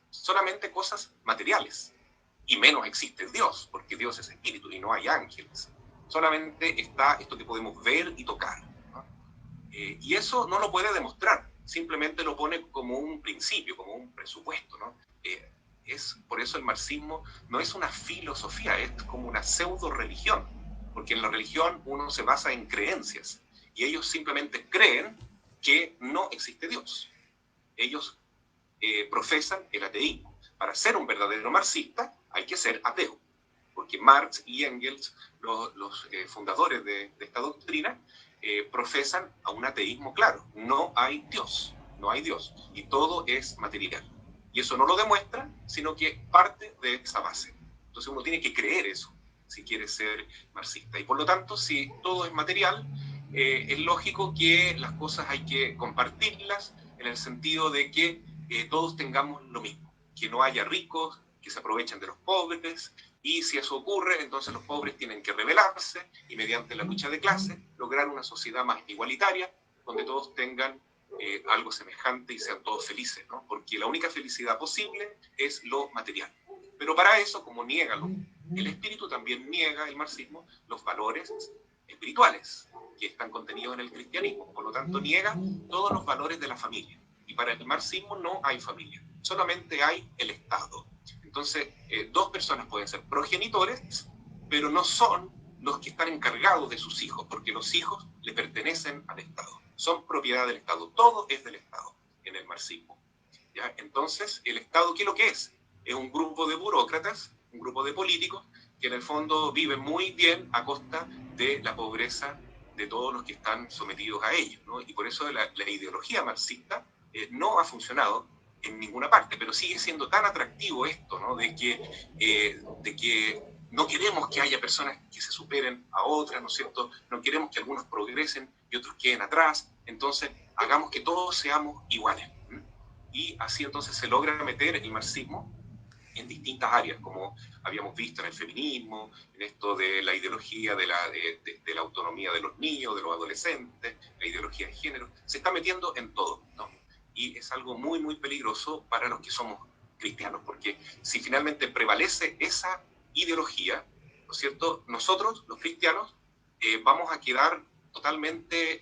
[SPEAKER 2] solamente cosas materiales. Y menos existe Dios, porque Dios es espíritu y no hay ángeles. Solamente está esto que podemos ver y tocar, ¿no? Y eso no lo puede demostrar, simplemente lo pone como un principio, como un presupuesto, ¿no? Por eso el marxismo no es una filosofía, es como una pseudo-religión, porque en la religión uno se basa en creencias, y ellos simplemente creen que no existe Dios. Ellos profesan el ateísmo. Para ser un verdadero marxista hay que ser ateo, porque Marx y Engels, los fundadores de esta doctrina, profesan a un ateísmo claro. No hay Dios, no hay Dios, y todo es material. Y eso no lo demuestra, sino que parte de esa base. Entonces uno tiene que creer eso, si quiere ser marxista. Y por lo tanto, si todo es material, es lógico que las cosas hay que compartirlas en el sentido de que todos tengamos lo mismo, que no haya ricos que se aprovechen de los pobres, y si eso ocurre, entonces los pobres tienen que rebelarse y mediante la lucha de clase lograr una sociedad más igualitaria, donde todos tengan algo semejante y sean todos felices, ¿no? Porque la única felicidad posible es lo material. Pero para eso, como niega el espíritu, también niega el marxismo los valores espirituales que están contenidos en el cristianismo. Por lo tanto, niega todos los valores de la familia. Y para el marxismo no hay familia, solamente hay el Estado. Entonces, dos personas pueden ser progenitores, pero no son los que están encargados de sus hijos, porque los hijos le pertenecen al Estado, son propiedad del Estado, todo es del Estado en el marxismo, ¿ya? Entonces, ¿el Estado qué es lo que es? Es un grupo de burócratas, un grupo de políticos, que en el fondo viven muy bien a costa de la pobreza de todos los que están sometidos a ellos, ¿no? Y por eso la ideología marxista no ha funcionado en ninguna parte, pero sigue siendo tan atractivo esto, ¿no? De que no queremos que haya personas que se superen a otras, ¿no es cierto? No queremos que algunos progresen y otros queden atrás, entonces hagamos que todos seamos iguales. Y así entonces se logra meter el marxismo en distintas áreas, como habíamos visto en el feminismo, en esto de la ideología de la autonomía de los niños, de los adolescentes, la ideología de género, se está metiendo en todo, ¿no? Y es algo muy, muy peligroso para los que somos cristianos, porque si finalmente prevalece esa ideología, ¿no es cierto?, nosotros, los cristianos, vamos a quedar totalmente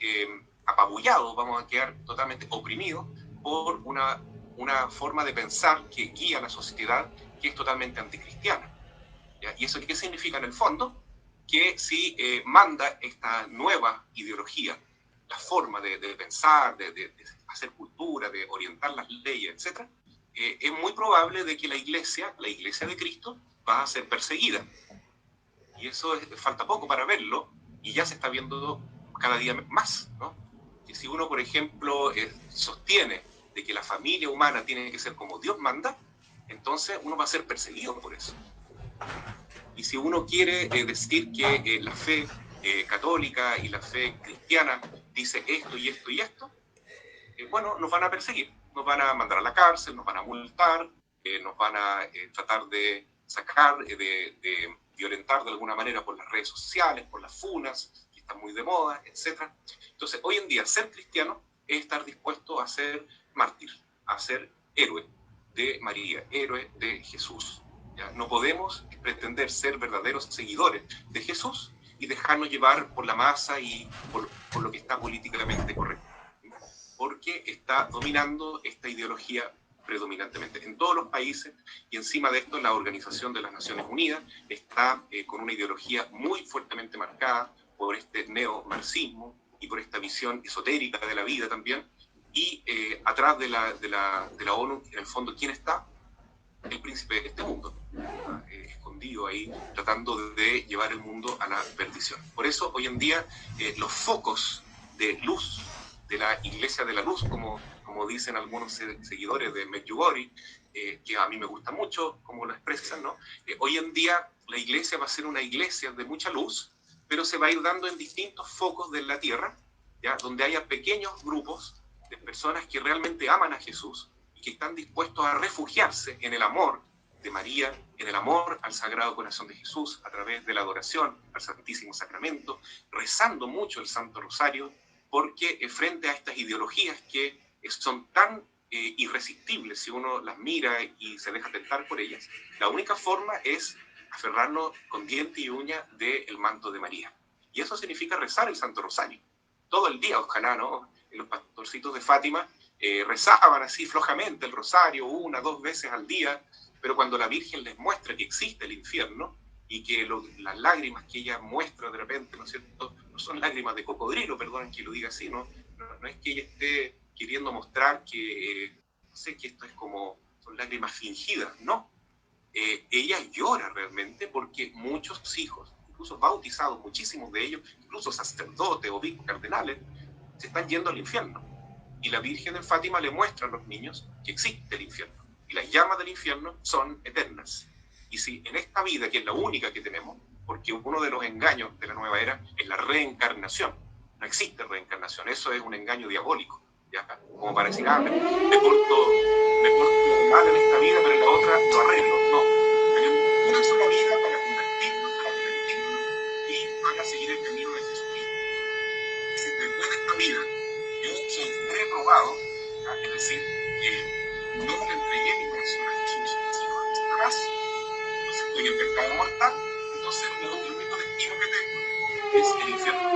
[SPEAKER 2] apabullados, vamos a quedar totalmente oprimidos por una forma de pensar que guía a la sociedad que es totalmente anticristiana, ¿ya? ¿Y eso qué significa en el fondo? Que si manda esta nueva ideología, la forma de pensar, de hacer cultura, de orientar las leyes, etc., es muy probable de que la iglesia de Cristo, va a ser perseguida. Y eso falta poco para verlo, y ya se está viendo cada día más, ¿no? Que si uno, por ejemplo, sostiene de que la familia humana tiene que ser como Dios manda, entonces uno va a ser perseguido por eso. Y si uno quiere decir que la fe católica y la fe cristiana dice esto y esto y esto, bueno, nos van a perseguir, nos van a mandar a la cárcel, nos van a multar, nos van a tratar de sacar, de violentar de alguna manera por las redes sociales, por las funas, que están muy de moda, etc. Entonces, hoy en día, ser cristiano es estar dispuesto a ser mártir, a ser héroe de María, héroe de Jesús. ¿Ya? No podemos pretender ser verdaderos seguidores de Jesús y dejarnos llevar por la masa y por lo que está políticamente correcto, porque está dominando esta ideología predominantemente en todos los países, y encima de esto la Organización de las Naciones Unidas está con una ideología muy fuertemente marcada por este neomarxismo y por esta visión esotérica de la vida también, y atrás de la ONU, en el fondo, ¿quién está? El príncipe de este mundo, escondido ahí, tratando de llevar el mundo a la perdición. Por eso, hoy en día, los focos de luz de la Iglesia de la Luz, como dicen algunos seguidores de Medjugorje, que a mí me gusta mucho, como lo expresan, ¿no? Hoy en día la Iglesia va a ser una iglesia de mucha luz, pero se va a ir dando en distintos focos de la tierra, ¿ya? Donde haya pequeños grupos de personas que realmente aman a Jesús y que están dispuestos a refugiarse en el amor de María, en el amor al Sagrado Corazón de Jesús, a través de la adoración al Santísimo Sacramento, rezando mucho el Santo Rosario, porque frente a estas ideologías que son tan irresistibles si uno las mira y se deja tentar por ellas, la única forma es aferrarnos con diente y uña del manto de María. Y eso significa rezar el Santo Rosario. Todo el día, ojalá, ¿no? Los pastorcitos de Fátima rezaban así flojamente el rosario 1 o 2 veces al día, pero cuando la Virgen les muestra que existe el infierno y que las lágrimas que ella muestra de repente, ¿no es cierto?, no son lágrimas de cocodrilo, perdonen que lo diga así, no es que ella esté queriendo mostrar que, no sé, que esto es como, son lágrimas fingidas, no. Ella llora realmente porque muchos hijos, incluso bautizados, muchísimos de ellos, incluso sacerdotes, obispos, cardenales, se están yendo al infierno. Y la Virgen de Fátima le muestra a los niños que existe el infierno. Y las llamas del infierno son eternas. Y si en esta vida, que es la única que tenemos, porque uno de los engaños de la nueva era es la reencarnación. No existe reencarnación, eso es un engaño diabólico. ¿Ya? Como para decir, me porto mal en esta vida, pero en la otra lo arreglo. No, tenemos una sola vida para convertirnos, para arrepentirnos y para seguir el camino de Jesucristo. Si después de esta vida yo soy reprobado, es decir, que no le entregué mi corazón a Jesús, sino a Satanás, entonces estoy en pecado mortal, entonces el único destino que tengo es el infierno.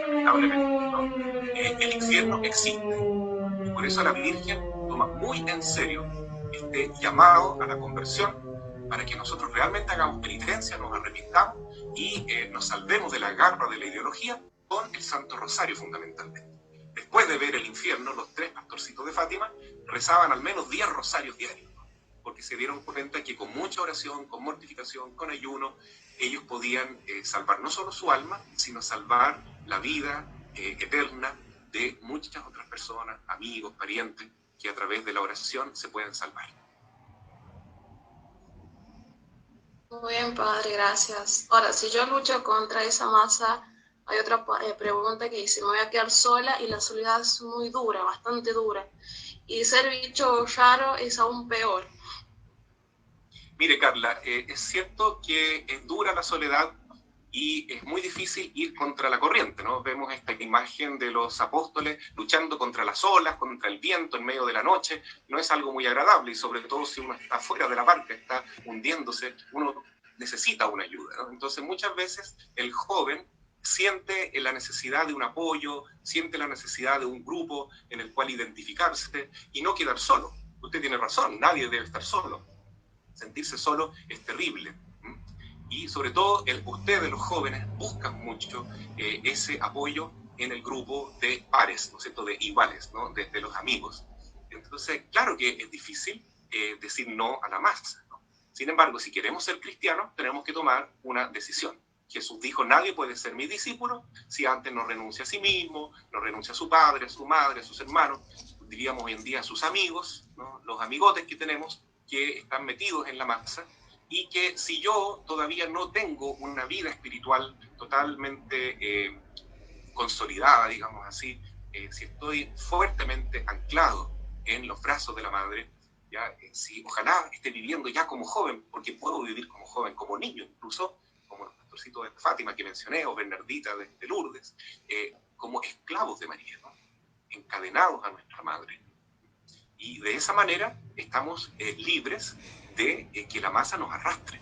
[SPEAKER 2] Lamentablemente, ¿no? El infierno existe. Y por eso la Virgen toma muy en serio este llamado a la conversión, para que nosotros realmente hagamos penitencia, nos arrepintamos y nos salvemos de la garra de la ideología con el Santo Rosario fundamentalmente. Después de ver el infierno, los 3 pastorcitos de Fátima rezaban al menos 10 rosarios diarios, porque se dieron cuenta que con mucha oración, con mortificación, con ayuno, ellos podían salvar no solo su alma, sino salvar la vida eterna de muchas otras personas, amigos, parientes, que a través de la oración se pueden salvar.
[SPEAKER 4] Muy bien, padre, gracias. Ahora, si yo lucho contra esa masa, hay otra pregunta que dice, me voy a quedar sola y la soledad es muy dura, bastante dura. Y ser bicho raro es aún peor.
[SPEAKER 2] Mire, Carla, es cierto que es dura la soledad y es muy difícil ir contra la corriente, ¿no? Vemos esta imagen de los apóstoles luchando contra las olas, contra el viento en medio de la noche. No es algo muy agradable, y sobre todo si uno está fuera de la barca, está hundiéndose, uno necesita una ayuda, ¿no? Entonces muchas veces el joven siente la necesidad de un apoyo, siente la necesidad de un grupo en el cual identificarse y no quedar solo. Usted tiene razón, nadie debe estar solo. Sentirse solo es terrible. Y sobre todo, ustedes, los jóvenes, buscan mucho ese apoyo en el grupo de pares, ¿no es cierto?, de iguales, ¿no?, de los amigos. Entonces, claro que es difícil decir no a la masa, ¿no? Sin embargo, si queremos ser cristianos, tenemos que tomar una decisión. Jesús dijo, nadie puede ser mi discípulo si antes no renuncia a sí mismo, no renuncia a su padre, a su madre, a sus hermanos, diríamos hoy en día a sus amigos, ¿no?, los amigotes que tenemos, que están metidos en la masa, y que si yo todavía no tengo una vida espiritual totalmente consolidada, digamos así, si estoy fuertemente anclado en los brazos de la madre, ¿ya? Si ojalá esté viviendo ya como joven, porque puedo vivir como joven, como niño incluso, como los pastorcitos de Fátima que mencioné, o Bernardita de Lourdes, como esclavos de María, ¿no? Encadenados a nuestra madre. Y de esa manera estamos libres de que la masa nos arrastre.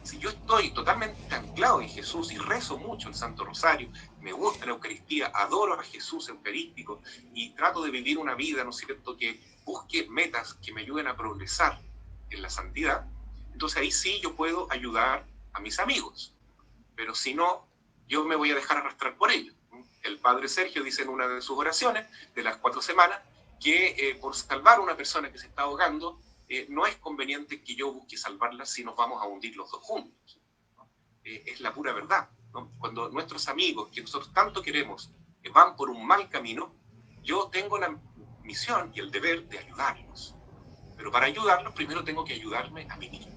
[SPEAKER 2] Si yo estoy totalmente anclado en Jesús y rezo mucho el Santo Rosario, me gusta la Eucaristía, adoro a Jesús eucarístico y trato de vivir una vida, ¿no es cierto?, que busque metas que me ayuden a progresar en la santidad, entonces ahí sí yo puedo ayudar a mis amigos. Pero si no, yo me voy a dejar arrastrar por ellos. El padre Sergio dice en una de sus oraciones de las 4 semanas que por salvar a una persona que se está ahogando, no es conveniente que yo busque salvarla si nos vamos a hundir los dos juntos. Es la pura verdad, ¿no? Cuando nuestros amigos, que nosotros tanto queremos, van por un mal camino, yo tengo la misión y el deber de ayudarlos. Pero para ayudarlos, primero tengo que ayudarme a mí mismo.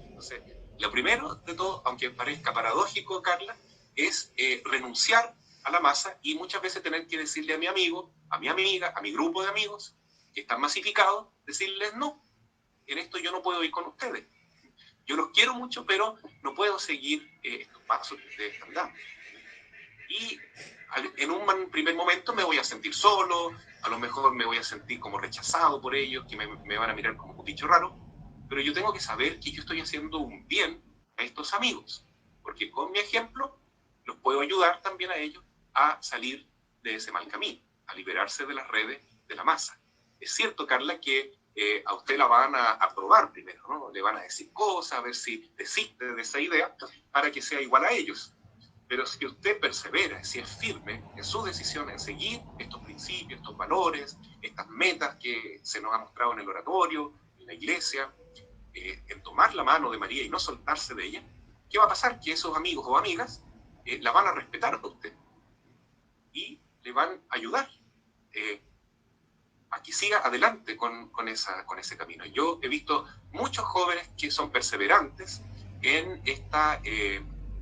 [SPEAKER 2] Entonces, lo primero de todo, aunque parezca paradójico, Carla, es renunciar a la masa y muchas veces tener que decirle a mi amigo, a mi amiga, a mi grupo de amigos que están masificados, decirles no, en esto yo no puedo ir con ustedes. Yo los quiero mucho, pero no puedo seguir estos pasos que ustedes están dando. Y en un primer momento me voy a sentir solo, a lo mejor me voy a sentir como rechazado por ellos, que me van a mirar como un bicho raro, pero yo tengo que saber que yo estoy haciendo un bien a estos amigos, porque con mi ejemplo los puedo ayudar también a ellos a salir de ese mal camino, a liberarse de las redes de la masa. Es cierto, Carla, que a usted la van a probar primero, ¿no? Le van a decir cosas, a ver si desiste de esa idea para que sea igual a ellos. Pero si usted persevera, si es firme en su decisión en seguir estos principios, estos valores, estas metas que se nos ha mostrado en el oratorio, en la iglesia, en tomar la mano de María y no soltarse de ella, ¿qué va a pasar? Que esos amigos o amigas la van a respetar a usted y le van a ayudar a que siga adelante con ese camino. Yo he visto muchos jóvenes que son perseverantes en esta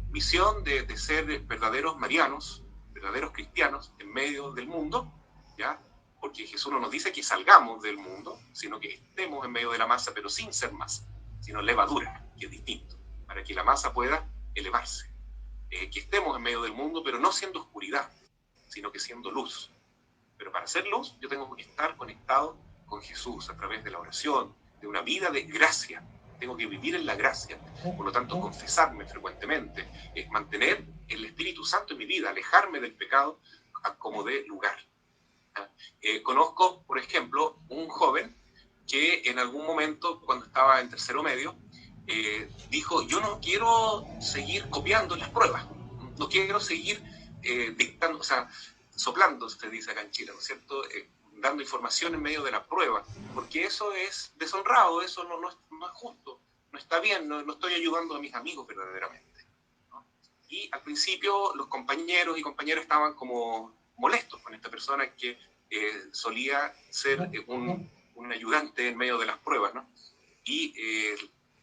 [SPEAKER 2] misión de ser verdaderos marianos, verdaderos cristianos en medio del mundo, ¿ya? Porque Jesús no nos dice que salgamos del mundo, sino que estemos en medio de la masa, pero sin ser masa, sino levadura, que es distinto, para que la masa pueda elevarse. Que estemos en medio del mundo, pero no siendo oscuridad, sino que siendo luz. Pero para ser luz, yo tengo que estar conectado con Jesús a través de la oración, de una vida de gracia. Tengo que vivir en la gracia, por lo tanto confesarme frecuentemente, mantener el Espíritu Santo en mi vida, alejarme del pecado como de lugar. Conozco, por ejemplo, un joven que en algún momento, cuando estaba en tercero medio, dijo, yo no quiero seguir copiando las pruebas, no quiero seguir dictando, o sea, soplando, se dice acá en Chile, ¿no es cierto?, dando información en medio de la prueba, porque eso es deshonrado, eso no es justo, no está bien, no estoy ayudando a mis amigos verdaderamente, ¿no? Y al principio los compañeros y compañeras estaban como molestos con esta persona que solía ser un ayudante en medio de las pruebas, ¿no? Y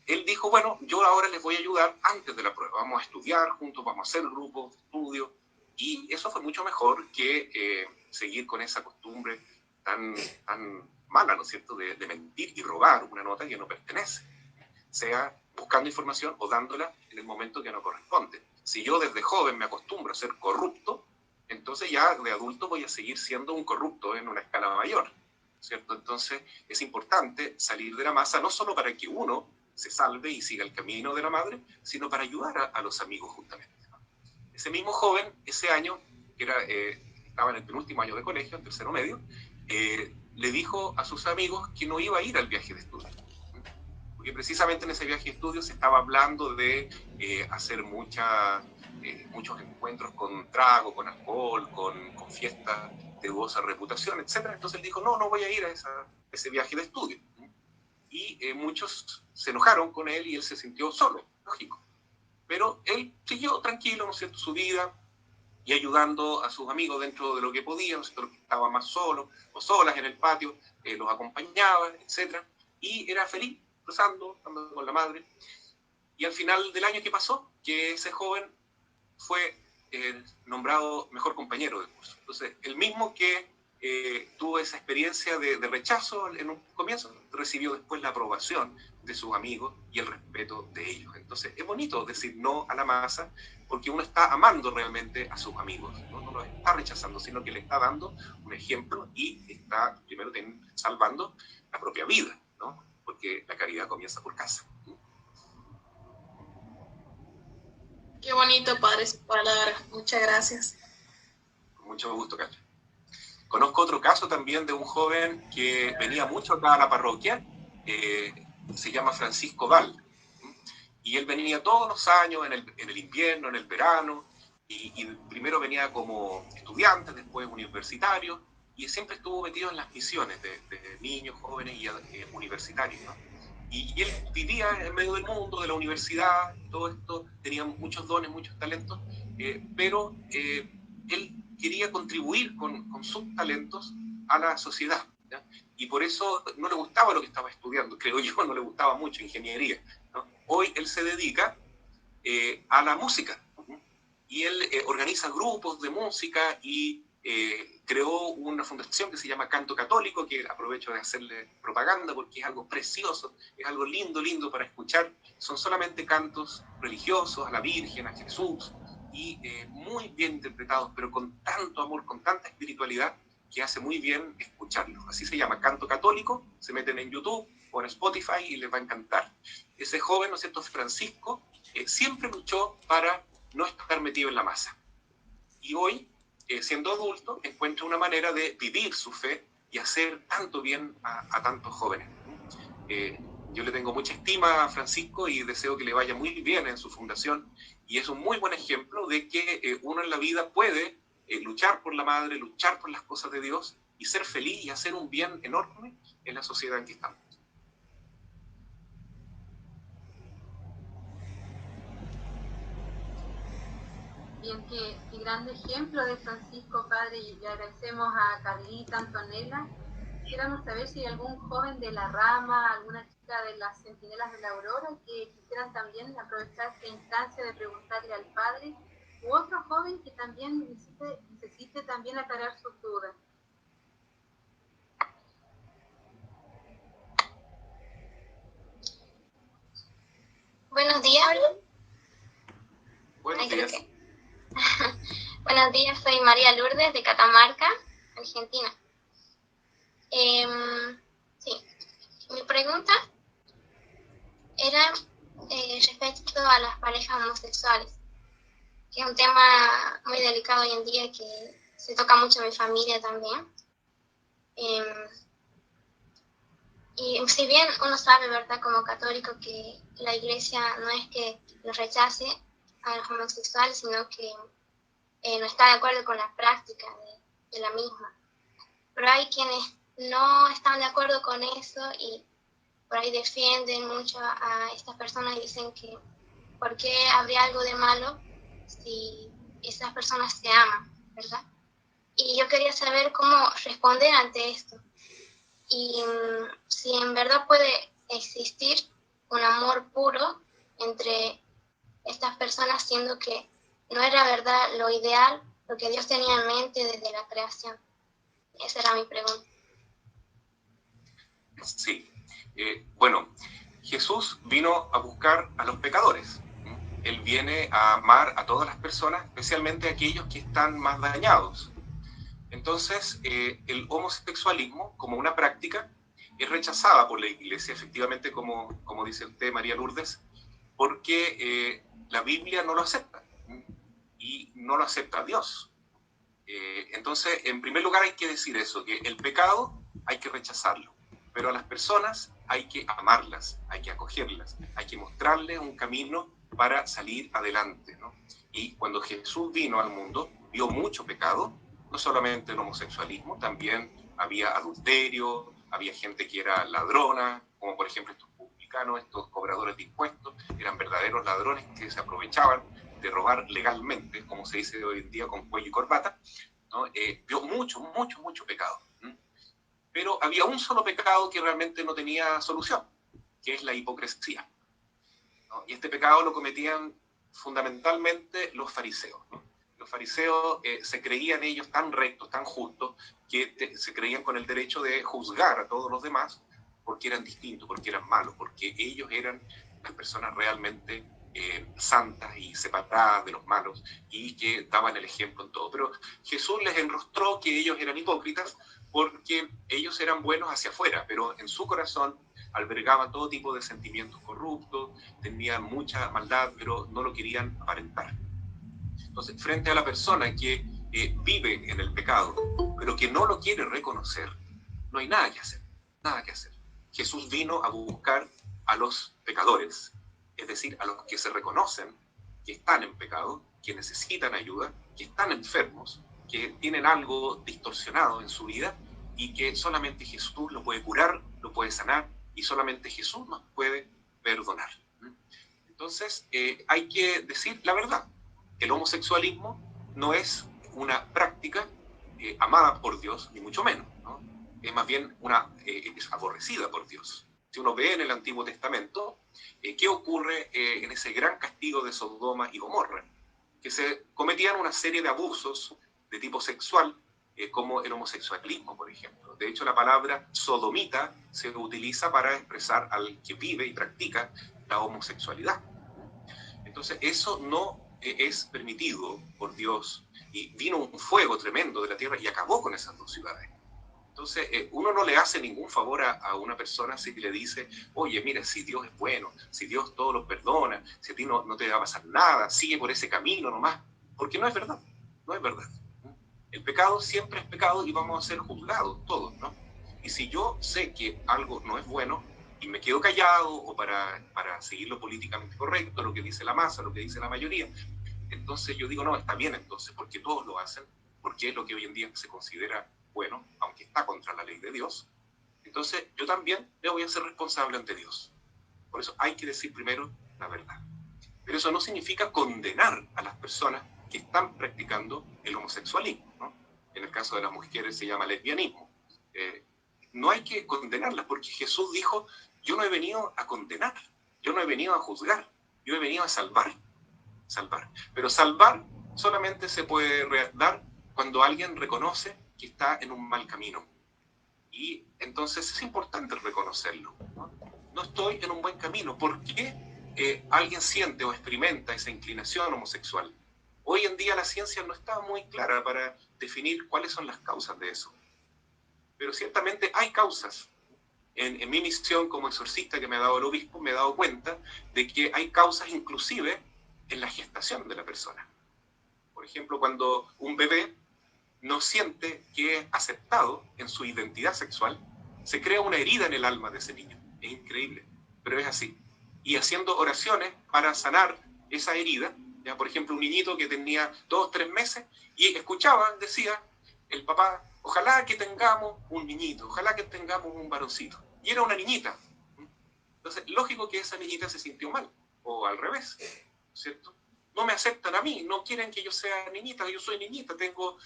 [SPEAKER 2] él dijo, bueno, yo ahora les voy a ayudar antes de la prueba, vamos a estudiar juntos, vamos a hacer grupos de estudio, y eso fue mucho mejor que seguir con esa costumbre tan mala, ¿no es cierto?, de mentir y robar una nota que no pertenece, sea buscando información o dándola en el momento que no corresponde. Si yo desde joven me acostumbro a ser corrupto, entonces ya de adulto voy a seguir siendo un corrupto en una escala mayor, ¿cierto? Entonces es importante salir de la masa, no solo para que uno se salve y siga el camino de la madre, sino para ayudar a los amigos justamente. Ese mismo joven, ese año, que estaba en el penúltimo año de colegio, en tercero medio, le dijo a sus amigos que no iba a ir al viaje de estudio. Porque precisamente en ese viaje de estudio se estaba hablando de hacer muchos encuentros con trago, con alcohol, con fiestas de dudosa reputación, etc. Entonces él dijo, no voy a ir a ese viaje de estudio. Y muchos se enojaron con él y él se sintió solo, lógico. Pero él siguió tranquilo, ¿no es cierto?, su vida y ayudando a sus amigos dentro de lo que podía, ¿no es cierto?, los que estaban más solos o solas en el patio, los acompañaba, etc. Y era feliz, rezando, andando con la madre. Y al final del año, ¿qué pasó? Que ese joven fue nombrado mejor compañero de curso. Entonces, el mismo que tuvo esa experiencia de rechazo en un comienzo, recibió después la aprobación de sus amigos y el respeto de ellos. Entonces, es bonito decir no a la masa, porque uno está amando realmente a sus amigos, no los está rechazando, sino que le está dando un ejemplo y está primero salvando la propia vida, ¿no? Porque la caridad comienza por casa.
[SPEAKER 4] Qué bonito, padre, sus palabras. Muchas gracias.
[SPEAKER 2] Con mucho gusto, Carla. Conozco otro caso también de un joven que venía mucho acá a la parroquia, se llama Francisco Val, y él venía todos los años, en el invierno, en el verano, y primero venía como estudiante, después universitario, y siempre estuvo metido en las misiones de niños, jóvenes y universitarios, ¿no? Y él vivía en medio del mundo, de la universidad, todo esto, tenía muchos dones, muchos talentos, pero él quería contribuir con sus talentos a la sociedad, ¿ya? Y por eso no le gustaba lo que estaba estudiando, creo yo, no le gustaba mucho ingeniería, ¿no? Hoy él se dedica a la música, ¿no? Y él organiza grupos de música y creó una fundación que se llama Canto Católico, que aprovecho de hacerle propaganda porque es algo precioso, es algo lindo, lindo para escuchar. Son solamente cantos religiosos a la Virgen, a Jesús, y muy bien interpretados, pero con tanto amor, con tanta espiritualidad, que hace muy bien escucharlos. Así se llama, Canto Católico. Se meten en YouTube o en Spotify y les va a encantar. Ese joven, ¿no es cierto?, Francisco, siempre luchó para no estar metido en la masa. Y hoy, siendo adulto, encuentra una manera de vivir su fe y hacer tanto bien a tantos jóvenes. Yo le tengo mucha estima a Francisco y deseo que le vaya muy bien en su fundación, y es un muy buen ejemplo de que uno en la vida puede luchar por la madre, luchar por las cosas de Dios y ser feliz y hacer un bien enorme en la sociedad en que estamos.
[SPEAKER 1] Bien, qué gran ejemplo de Francisco, padre, y le agradecemos a Carlita, Antonella. Quisiéramos saber si hay algún joven de la rama, alguna chica de las Centinelas de la Aurora que quisieran también aprovechar esta instancia de preguntarle al padre, u otro joven que también necesite también aclarar sus dudas.
[SPEAKER 5] Buenos días.
[SPEAKER 2] Buenos días.
[SPEAKER 5] Buenos días, soy María Lourdes de Catamarca, Argentina. Sí, mi pregunta era respecto a las parejas homosexuales, que es un tema muy delicado hoy en día que se toca mucho en mi familia también. Y si bien uno sabe, ¿verdad?, como católico, que la iglesia no es que lo rechace a los homosexuales, sino que no está de acuerdo con la práctica de la misma. Pero hay quienes no están de acuerdo con eso y por ahí defienden mucho a estas personas y dicen que ¿por qué habría algo de malo si esas personas se aman, ¿verdad? Y yo quería saber cómo responder ante esto. Y si en verdad puede existir un amor puro entre estas personas, siendo que no era verdad lo ideal, lo que Dios tenía en mente desde la creación. Esa era mi pregunta.
[SPEAKER 2] Sí. Bueno, Jesús vino a buscar a los pecadores. Él viene a amar a todas las personas, especialmente a aquellos que están más dañados. Entonces, el homosexualismo, como una práctica, es rechazada por la Iglesia, efectivamente, como dice usted, María Lourdes, porque la Biblia no lo acepta, y no lo acepta Dios. Entonces, en primer lugar hay que decir eso, que el pecado hay que rechazarlo, pero a las personas hay que amarlas, hay que acogerlas, hay que mostrarles un camino para salir adelante, ¿no? Y cuando Jesús vino al mundo, vio mucho pecado, no solamente el homosexualismo, también había adulterio, había gente que era ladrona, como por ejemplo estos publicanos, estos cobradores de impuestos, eran verdaderos ladrones que se aprovechaban de robar legalmente, como se dice hoy en día, con cuello y corbata, ¿no? Vio mucho pecado. Pero había un solo pecado que realmente no tenía solución, que es la hipocresía, ¿no? Y este pecado lo cometían fundamentalmente los fariseos, ¿no? Los fariseos se creían ellos tan rectos, tan justos, que se creían con el derecho de juzgar a todos los demás porque eran distintos, porque eran malos, porque ellos eran las personas realmente santas y separadas de los malos y que daban el ejemplo en todo. Pero Jesús les enrostró que ellos eran hipócritas porque ellos eran buenos hacia afuera, pero en su corazón albergaban todo tipo de sentimientos corruptos, tenían mucha maldad, pero no lo querían aparentar. Entonces, frente a la persona que vive en el pecado, pero que no lo quiere reconocer, no hay nada que hacer, nada que hacer. Jesús vino a buscar a los pecadores, es decir, a los que se reconocen que están en pecado, que necesitan ayuda, que están enfermos, que tienen algo distorsionado en su vida y que solamente Jesús lo puede curar, lo puede sanar y solamente Jesús nos puede perdonar. Entonces, hay que decir la verdad. El homosexualismo no es una práctica amada por Dios, ni mucho menos, ¿no? Es más bien es aborrecida por Dios. Si uno ve en el Antiguo Testamento, ¿qué ocurre en ese gran castigo de Sodoma y Gomorra? Que se cometían una serie de abusos de tipo sexual, como el homosexualismo, por ejemplo. De hecho, la palabra sodomita se utiliza para expresar al que vive y practica la homosexualidad. Entonces, eso no es permitido por Dios, y vino un fuego tremendo de la tierra y acabó con esas dos ciudades. Entonces, uno no le hace ningún favor a una persona si le dice, oye, mira, si Dios es bueno, si Dios todo lo perdona, si a ti no te va a pasar nada, sigue por ese camino nomás, porque no es verdad, no es verdad. El pecado siempre es pecado y vamos a ser juzgados todos, ¿no? Y si yo sé que algo no es bueno y me quedo callado o para seguir lo políticamente correcto, lo que dice la masa, lo que dice la mayoría, entonces yo digo, no, está bien entonces, porque todos lo hacen, porque es lo que hoy en día se considera bueno, aunque está contra la ley de Dios. Entonces yo también me voy a ser responsable ante Dios. Por eso hay que decir primero la verdad. Pero eso no significa condenar a las personas que están practicando el homosexualismo, ¿no? En el caso de las mujeres se llama lesbianismo. No hay que condenarlas porque Jesús dijo, yo no he venido a condenar, yo no he venido a juzgar, yo he venido a salvar. Pero salvar solamente se puede dar cuando alguien reconoce que está en un mal camino. Y entonces es importante reconocerlo, ¿no? No estoy en un buen camino. ¿Por qué alguien siente o experimenta esa inclinación homosexual? Hoy en día la ciencia no está muy clara para definir cuáles son las causas de eso. Pero ciertamente hay causas. En mi misión como exorcista que me ha dado el obispo, me he dado cuenta de que hay causas inclusive en la gestación de la persona. Por ejemplo, cuando un bebé no siente que es aceptado en su identidad sexual, se crea una herida en el alma de ese niño. Es increíble, pero es así. Y haciendo oraciones para sanar esa herida, ya, por ejemplo, un niñito que tenía 2 o 3 meses y escuchaba, decía el papá, ojalá que tengamos un niñito, ojalá que tengamos un varoncito. Y era una niñita. Entonces, lógico que esa niñita se sintió mal, o al revés, ¿cierto? No me aceptan a mí, no quieren que yo sea niñita, yo soy niñita, tengo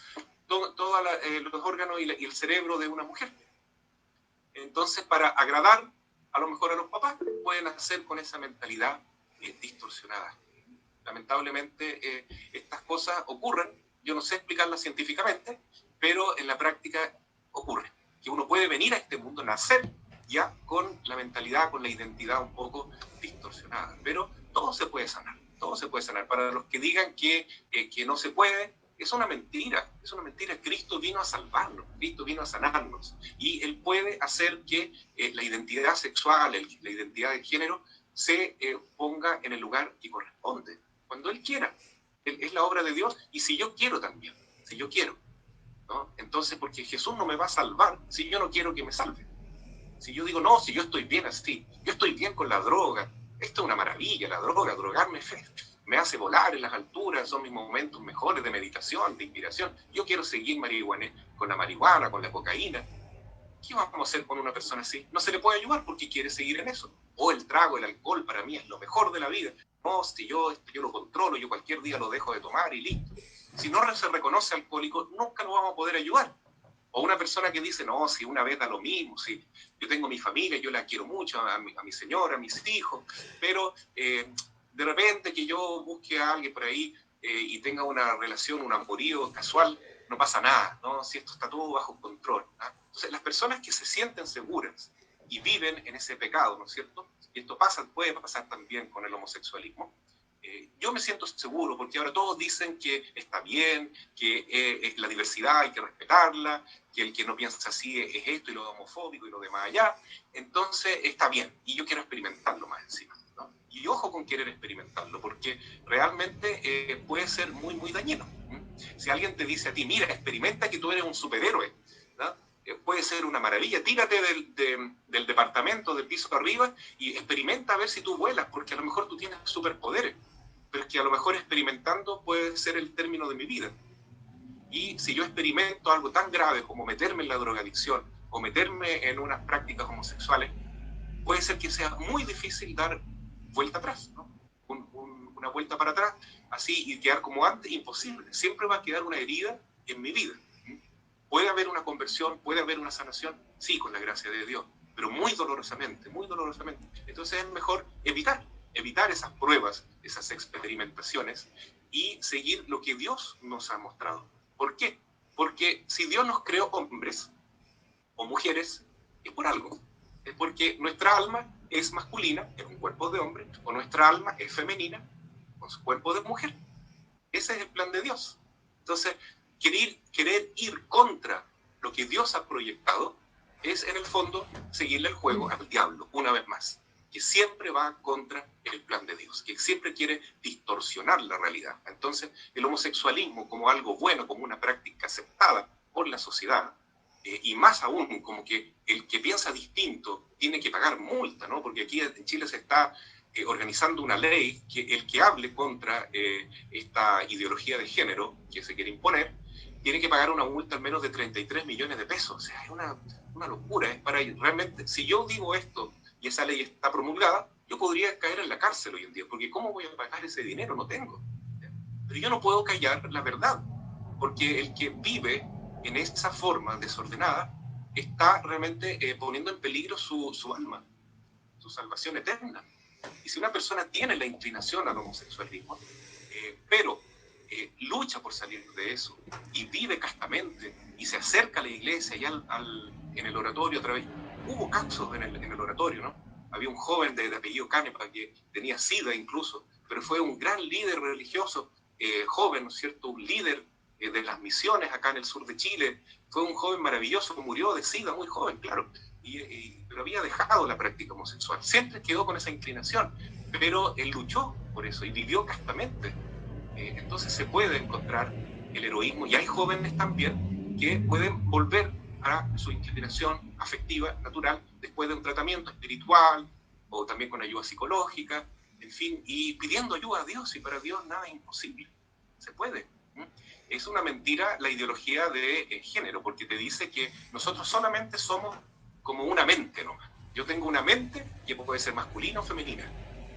[SPEAKER 2] todos los órganos y el cerebro de una mujer. Entonces, para agradar a lo mejor a los papás, pueden hacer con esa mentalidad distorsionada. Lamentablemente, estas cosas ocurren, yo no sé explicarlas científicamente, pero en la práctica ocurre. Que uno puede venir a este mundo, nacer ya con la mentalidad, con la identidad un poco distorsionada. Pero todo se puede sanar, todo se puede sanar. Para los que digan que no se puede, es una mentira, es una mentira. Cristo vino a salvarnos, Cristo vino a sanarnos. Y Él puede hacer que la identidad sexual, la identidad de género, se ponga en el lugar que corresponde, cuando Él quiera. Es la obra de Dios, y si yo quiero también, si yo quiero, ¿no? Entonces, porque Jesús no me va a salvar si yo no quiero que me salve. Si yo digo, no, si yo estoy bien así, yo estoy bien con la droga, esto es una maravilla, la droga, drogarme me hace volar en las alturas, son mis momentos mejores de meditación, de inspiración. Yo quiero seguir con la marihuana, con la cocaína. ¿Qué vamos a hacer con una persona así? No se le puede ayudar porque quiere seguir en eso. O el trago, el alcohol, para mí es lo mejor de la vida. No, si yo lo controlo, yo cualquier día lo dejo de tomar y listo. Si no se reconoce alcohólico, nunca lo vamos a poder ayudar. O una persona que dice, no, si una vez da lo mismo, si yo tengo mi familia, yo la quiero mucho, a mi señora, a mis hijos, pero de repente que yo busque a alguien por ahí, y tenga una relación, un amorío casual, no pasa nada, ¿no? Si esto está todo bajo control, ¿no? Entonces, las personas que se sienten seguras y viven en ese pecado, ¿no es cierto? Y esto puede pasar también con el homosexualismo. Yo me siento seguro porque ahora todos dicen que está bien, que la diversidad hay que respetarla, que el que no piensa así es esto y lo homofóbico y lo demás allá. Entonces está bien y yo quiero experimentarlo más encima, ¿no? Y ojo con querer experimentarlo porque realmente puede ser muy, muy dañino. Si alguien te dice a ti, mira, experimenta que tú eres un superhéroe, ¿no? Puede ser una maravilla, tírate del departamento, del piso arriba y experimenta a ver si tú vuelas, porque a lo mejor tú tienes superpoderes, pero es que a lo mejor experimentando puede ser el término de mi vida. Y si yo experimento algo tan grave como meterme en la drogadicción o meterme en unas prácticas homosexuales, puede ser que sea muy difícil dar vuelta atrás, ¿no? Una vuelta para atrás, así y quedar como antes, imposible. Siempre va a quedar una herida en mi vida. ¿Puede haber una conversión? ¿Puede haber una sanación? Sí, con la gracia de Dios, pero muy dolorosamente, muy dolorosamente. Entonces es mejor evitar esas pruebas, esas experimentaciones y seguir lo que Dios nos ha mostrado. ¿Por qué? Porque si Dios nos creó hombres o mujeres, es por algo. Es porque nuestra alma es masculina, en un cuerpo de hombre, o nuestra alma es femenina, con su cuerpo de mujer. Ese es el plan de Dios. Entonces, querer ir contra lo que Dios ha proyectado es, en el fondo, seguirle el juego al diablo, una vez más, que siempre va contra el plan de Dios, que siempre quiere distorsionar la realidad. Entonces, el homosexualismo como algo bueno, como una práctica aceptada por la sociedad, y más aún, como que el que piensa distinto tiene que pagar multa, ¿no? Porque aquí en Chile se está organizando una ley que el que hable contra esta ideología de género que se quiere imponer, tiene que pagar una multa al menos de 33 millones de pesos. O sea, es una locura. Es para realmente, si yo digo esto y esa ley está promulgada, yo podría caer en la cárcel hoy en día, porque ¿cómo voy a pagar ese dinero? No tengo. Pero yo no puedo callar la verdad, porque el que vive en esa forma desordenada está realmente poniendo en peligro su alma, su salvación eterna. Y si una persona tiene la inclinación al homosexualismo, pero lucha por salir de eso y vive castamente y se acerca a la iglesia y en el oratorio otra vez, hubo casos en el oratorio, ¿no? Había un joven de apellido Canepa que tenía SIDA incluso, pero fue un gran líder religioso, joven, ¿no es cierto? Un líder de las misiones acá en el sur de Chile. Fue un joven maravilloso, murió de SIDA muy joven, claro, pero había dejado la práctica homosexual. Siempre quedó con esa inclinación, pero él luchó por eso y vivió castamente. Entonces se puede encontrar el heroísmo y hay jóvenes también que pueden volver a su inclinación afectiva, natural, después de un tratamiento espiritual o también con ayuda psicológica, en fin, y pidiendo ayuda a Dios, y para Dios nada es imposible, se puede. Es una mentira la ideología de género, porque te dice que nosotros solamente somos como una mente nomás. Yo tengo una mente que puede ser masculina o femenina,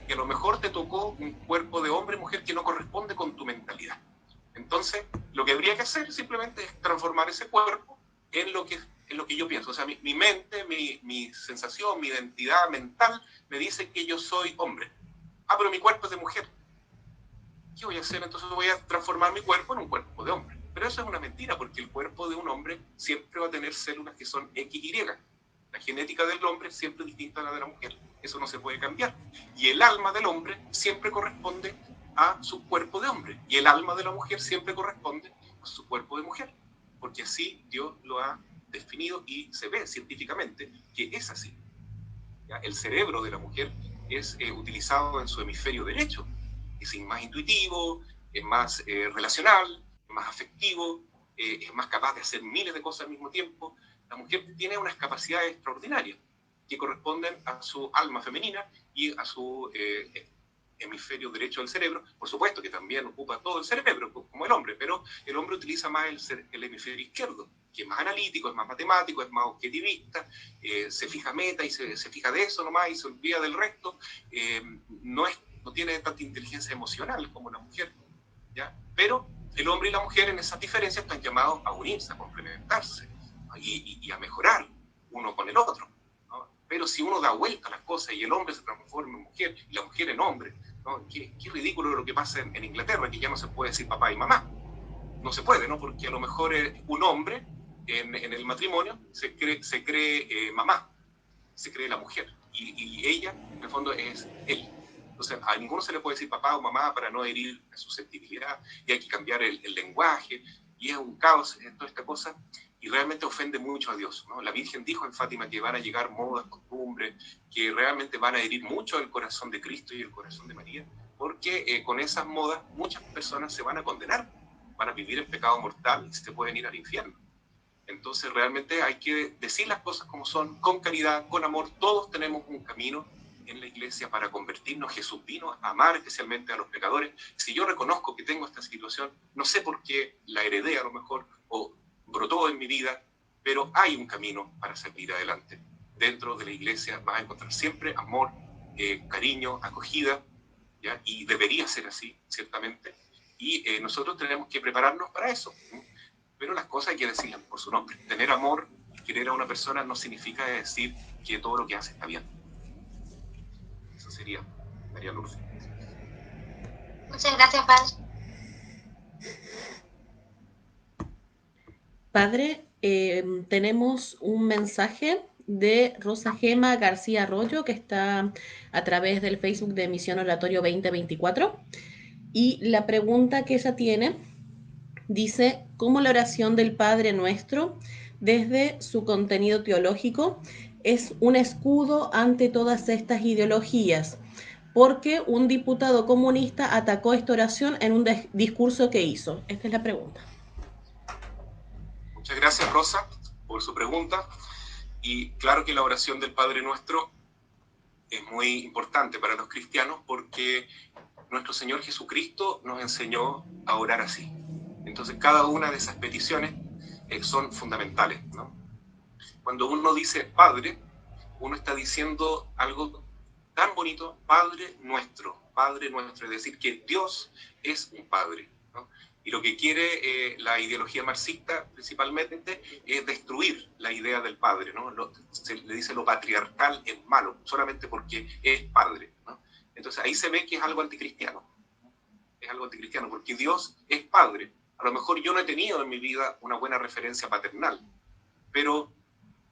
[SPEAKER 2] que a lo mejor te tocó un cuerpo de hombre o mujer que no corresponde con tu mentalidad. Entonces, lo que habría que hacer simplemente es transformar ese cuerpo en lo que yo pienso. O sea, mi mente, mi sensación, mi identidad mental me dice que yo soy hombre. Ah, pero mi cuerpo es de mujer. ¿Qué voy a hacer? Entonces voy a transformar mi cuerpo en un cuerpo de hombre. Pero eso es una mentira, porque el cuerpo de un hombre siempre va a tener células que son XY. La genética del hombre es siempre distinta a la de la mujer. Eso no se puede cambiar. Y el alma del hombre siempre corresponde a su cuerpo de hombre. Y el alma de la mujer siempre corresponde a su cuerpo de mujer. Porque así Dios lo ha definido y se ve científicamente que es así. ¿Ya? El cerebro de la mujer es utilizado en su hemisferio derecho. Es más intuitivo, es más relacional, es más afectivo, es más capaz de hacer miles de cosas al mismo tiempo. La mujer tiene unas capacidades extraordinarias que corresponden a su alma femenina y a su hemisferio derecho del cerebro. Por supuesto que también ocupa todo el cerebro, como el hombre, pero el hombre utiliza más el hemisferio izquierdo, que es más analítico, es más matemático, es más objetivista, se fija meta y se fija de eso nomás y se olvida del resto. No tiene tanta inteligencia emocional como la mujer, ¿ya? Pero el hombre y la mujer en esas diferencias están llamados a unirse, a complementarse y a mejorar uno con el otro, ¿no? Pero si uno da vuelta a las cosas y el hombre se transforma en mujer y la mujer en hombre, ¿no? Qué ridículo lo que pasa en Inglaterra, que ya no se puede decir papá y mamá. No se puede, ¿no? Porque a lo mejor un hombre en el matrimonio se cree mamá, se cree la mujer, y ella, en el fondo, es él. Entonces, a ninguno se le puede decir papá o mamá para no herir la susceptibilidad, y hay que cambiar el lenguaje, y es un caos toda esta cosa, y realmente ofende mucho a Dios, ¿no? La Virgen dijo en Fátima que van a llegar modas, costumbres, que realmente van a herir mucho el corazón de Cristo y el corazón de María, porque con esas modas muchas personas se van a condenar, van a vivir en pecado mortal y se pueden ir al infierno. Entonces realmente hay que decir las cosas como son, con caridad, con amor. Todos tenemos un camino en la iglesia para convertirnos. Jesús vino a amar especialmente a los pecadores. Si yo reconozco que tengo esta situación, no sé por qué la heredé a lo mejor o brotó en mi vida, pero hay un camino para salir adelante. Dentro de la iglesia vas a encontrar siempre amor, cariño, acogida, ¿ya? Y debería ser así, ciertamente. Y nosotros tenemos que prepararnos para eso, ¿no? Pero las cosas hay que decirlas por su nombre. Tener amor, querer a una persona no significa decir que todo lo que hace está bien. Eso sería, María Lourdes.
[SPEAKER 5] Muchas gracias, padre.
[SPEAKER 6] Padre, tenemos un mensaje de Rosa Gema García Arroyo, que está a través del Facebook de Misión Oratorio 2024. Y la pregunta que ella tiene dice: ¿cómo la oración del Padre Nuestro, desde su contenido teológico, es un escudo ante todas estas ideologías? Porque un diputado comunista atacó esta oración en un discurso que hizo. Esta es la pregunta.
[SPEAKER 2] Muchas gracias, Rosa, por su pregunta. Y claro que la oración del Padre Nuestro es muy importante para los cristianos, porque nuestro Señor Jesucristo nos enseñó a orar así. Entonces, cada una de esas peticiones son fundamentales, ¿no? Cuando uno dice Padre, uno está diciendo algo tan bonito: Padre Nuestro, es decir, que Dios es un Padre, ¿no? Y lo que quiere la ideología marxista principalmente es destruir la idea del Padre, ¿no? Se le dice lo patriarcal es malo, solamente porque es Padre, ¿no? Entonces ahí se ve que es algo anticristiano. Es algo anticristiano, porque Dios es Padre. A lo mejor yo no he tenido en mi vida una buena referencia paternal, pero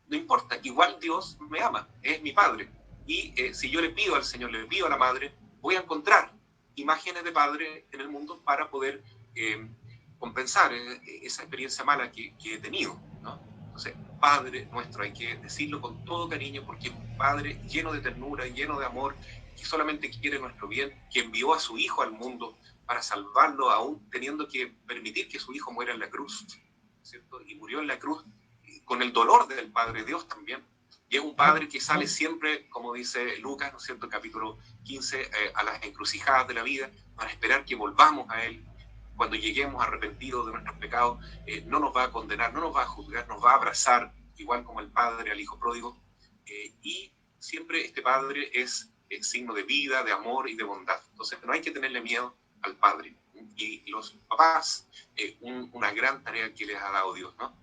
[SPEAKER 2] no importa, igual Dios me ama, es mi Padre. Y si yo le pido al Señor, le pido a la Madre, voy a encontrar imágenes de Padre en el mundo para poder compensar esa experiencia mala que he tenido, ¿no? Entonces, Padre Nuestro, hay que decirlo con todo cariño, porque es un Padre lleno de ternura, lleno de amor, que solamente quiere nuestro bien, que envió a su Hijo al mundo para salvarlo, aún teniendo que permitir que su Hijo muera en la cruz, ¿cierto? Y murió en la cruz con el dolor del Padre Dios también. Y es un Padre que sale siempre, como dice Lucas, ¿no es cierto?, capítulo 15, a las encrucijadas de la vida, para esperar que volvamos a Él. Cuando lleguemos arrepentidos de nuestros pecados, no nos va a condenar, no nos va a juzgar, nos va a abrazar, igual como el Padre al Hijo pródigo. Y siempre este Padre es signo de vida, de amor y de bondad. Entonces no hay que tenerle miedo al Padre. Y los papás, una gran tarea que les ha dado Dios, ¿no?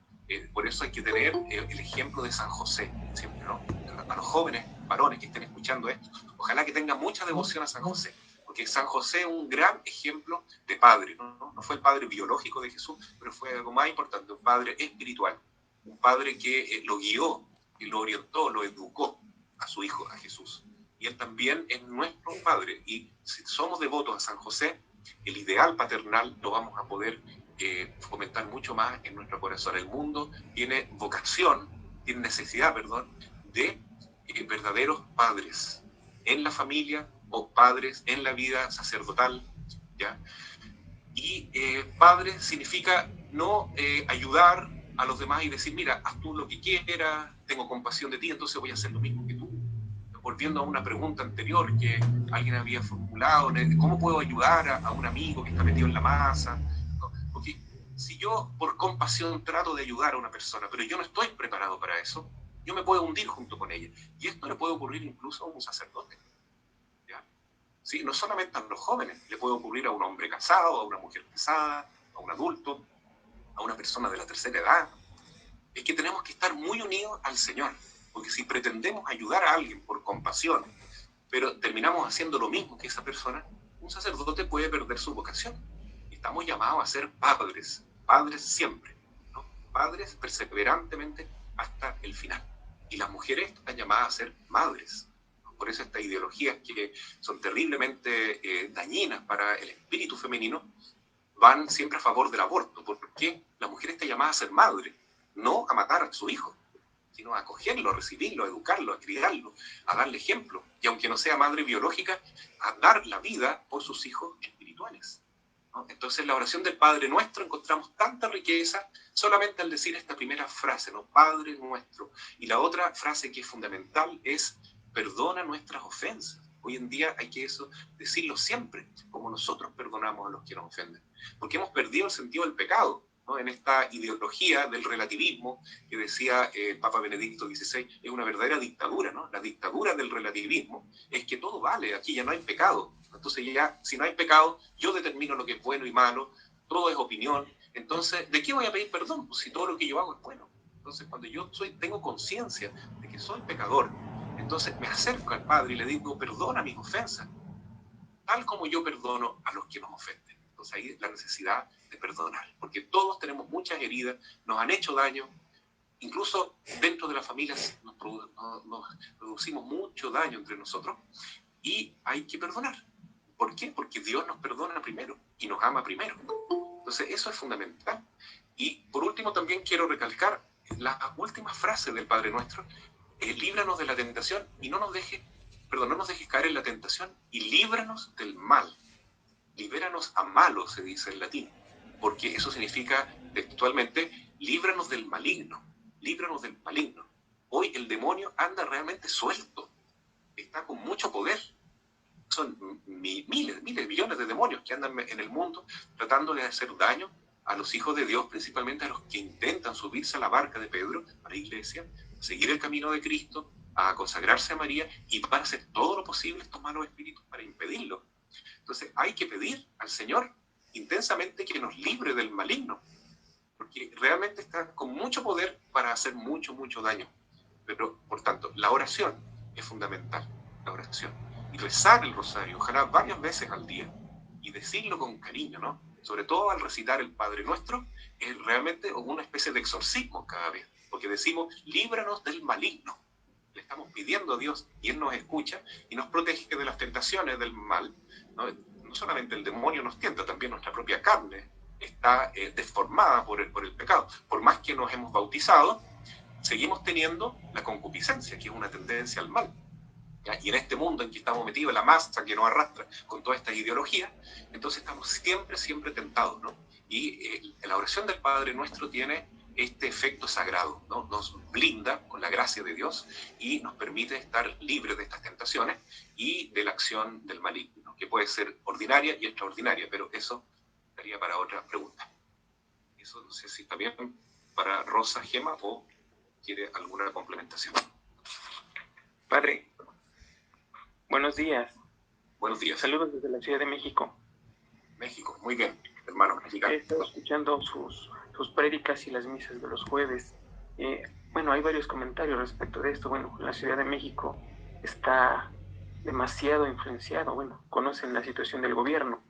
[SPEAKER 2] Por eso hay que tener el ejemplo de San José, siempre, ¿no? A los jóvenes varones que estén escuchando esto, ojalá que tengan mucha devoción a San José, porque San José es un gran ejemplo de padre, ¿no? No fue el padre biológico de Jesús, pero fue algo más importante, un padre espiritual, un padre que lo guió, y lo orientó, lo educó a su hijo, a Jesús. Y él también es nuestro padre, y si somos devotos a San José, el ideal paternal lo vamos a poder fomentar mucho más en nuestro corazón. El mundo tiene vocación, tiene necesidad, de verdaderos padres en la familia o padres en la vida sacerdotal, ¿ya? Y padre significa no ayudar a los demás y decir, mira, haz tú lo que quieras, tengo compasión de ti, entonces voy a hacer lo mismo que tú. Volviendo a una pregunta anterior que alguien había formulado, ¿cómo puedo ayudar a un amigo que está metido en la masa? Porque si yo por compasión trato de ayudar a una persona, pero yo no estoy preparado para eso, yo me puedo hundir junto con ella. Y esto le puede ocurrir incluso a un sacerdote, ¿ya? ¿Sí? No solamente a los jóvenes, le puede ocurrir a un hombre casado, a una mujer casada, a un adulto, a una persona de la tercera edad. Es que tenemos que estar muy unidos al Señor, porque si pretendemos ayudar a alguien por compasión, pero terminamos haciendo lo mismo que esa persona, un sacerdote puede perder su vocación. Estamos llamados a ser padres, padres siempre, ¿no? Padres perseverantemente hasta el final. Y las mujeres están llamadas a ser madres. Por eso estas ideologías que son terriblemente dañinas para el espíritu femenino van siempre a favor del aborto, porque la mujer está llamada a ser madre, no a matar a su hijo, sino a acogerlo, a recibirlo, a educarlo, a criarlo, a darle ejemplo, y aunque no sea madre biológica, a dar la vida por sus hijos espirituales, ¿no? Entonces en la oración del Padre Nuestro encontramos tanta riqueza solamente al decir esta primera frase, ¿no? Padre Nuestro. Y la otra frase que es fundamental es: perdona nuestras ofensas. Hoy en día hay que decirlo siempre, como nosotros perdonamos a los que nos ofenden. Porque hemos perdido el sentido del pecado, ¿no? En esta ideología del relativismo que decía Papa Benedicto XVI, es una verdadera dictadura, ¿no? La dictadura del relativismo es que todo vale, aquí ya no hay pecado. Entonces ya, si no hay pecado, yo determino lo que es bueno y malo, todo es opinión. Entonces, ¿de qué voy a pedir perdón? Pues si todo lo que yo hago es bueno. Entonces, cuando yo tengo conciencia de que soy pecador, entonces me acerco al Padre y le digo: perdona mis ofensas, tal como yo perdono a los que nos ofenden. Entonces ahí es la necesidad de perdonar, porque todos tenemos muchas heridas, nos han hecho daño, incluso dentro de las familias nos producimos mucho daño entre nosotros, y hay que perdonar. ¿Por qué? Porque Dios nos perdona primero y nos ama primero. Entonces eso es fundamental. Y por último también quiero recalcar la última frase del Padre Nuestro: líbranos de la tentación y no nos dejes caer en la tentación y líbranos del mal. Libéranos a malo, se dice en latín, porque eso significa textualmente: líbranos del maligno, líbranos del maligno. Hoy el demonio anda realmente suelto, está con mucho poder. Son miles, millones de demonios que andan en el mundo tratando de hacer daño a los hijos de Dios, principalmente a los que intentan subirse a la barca de Pedro, a la iglesia, seguir el camino de Cristo, a consagrarse a María, y van a hacer todo lo posible estos malos espíritus para impedirlo. Entonces hay que pedir al Señor intensamente que nos libre del maligno, porque realmente está con mucho poder para hacer mucho, mucho daño. Pero, por tanto, la oración es fundamental, la oración. Y rezar el rosario, ojalá varias veces al día, y decirlo con cariño, ¿no? Sobre todo al recitar el Padre Nuestro, es realmente una especie de exorcismo cada vez, porque decimos: líbranos del maligno. Le estamos pidiendo a Dios y Él nos escucha y nos protege de las tentaciones del mal, ¿no? No solamente el demonio nos tienta, también nuestra propia carne está deformada por el pecado. Por más que nos hemos bautizado, seguimos teniendo la concupiscencia, que es una tendencia al mal. ¿Ya? Y en este mundo en que estamos metidos, la masa que nos arrastra con todas estas ideologías, entonces estamos siempre tentados, ¿no? Y la oración del Padre Nuestro tiene este efecto sagrado, ¿no? Nos blinda con la gracia de Dios y nos permite estar libres de estas tentaciones y de la acción del maligno, que puede ser ordinaria y extraordinaria, pero eso sería para otra pregunta. Eso no sé si está bien para Rosa Gema o quiere alguna complementación.
[SPEAKER 7] Padre, buenos días.
[SPEAKER 2] Buenos días.
[SPEAKER 7] Saludos desde la Ciudad de México.
[SPEAKER 2] México, muy bien, hermano mexicano.
[SPEAKER 7] He estado escuchando sus prédicas y las misas de los jueves. Bueno, hay varios comentarios respecto de esto. Bueno, la Ciudad de México está demasiado influenciado. Bueno, conocen la situación del gobierno.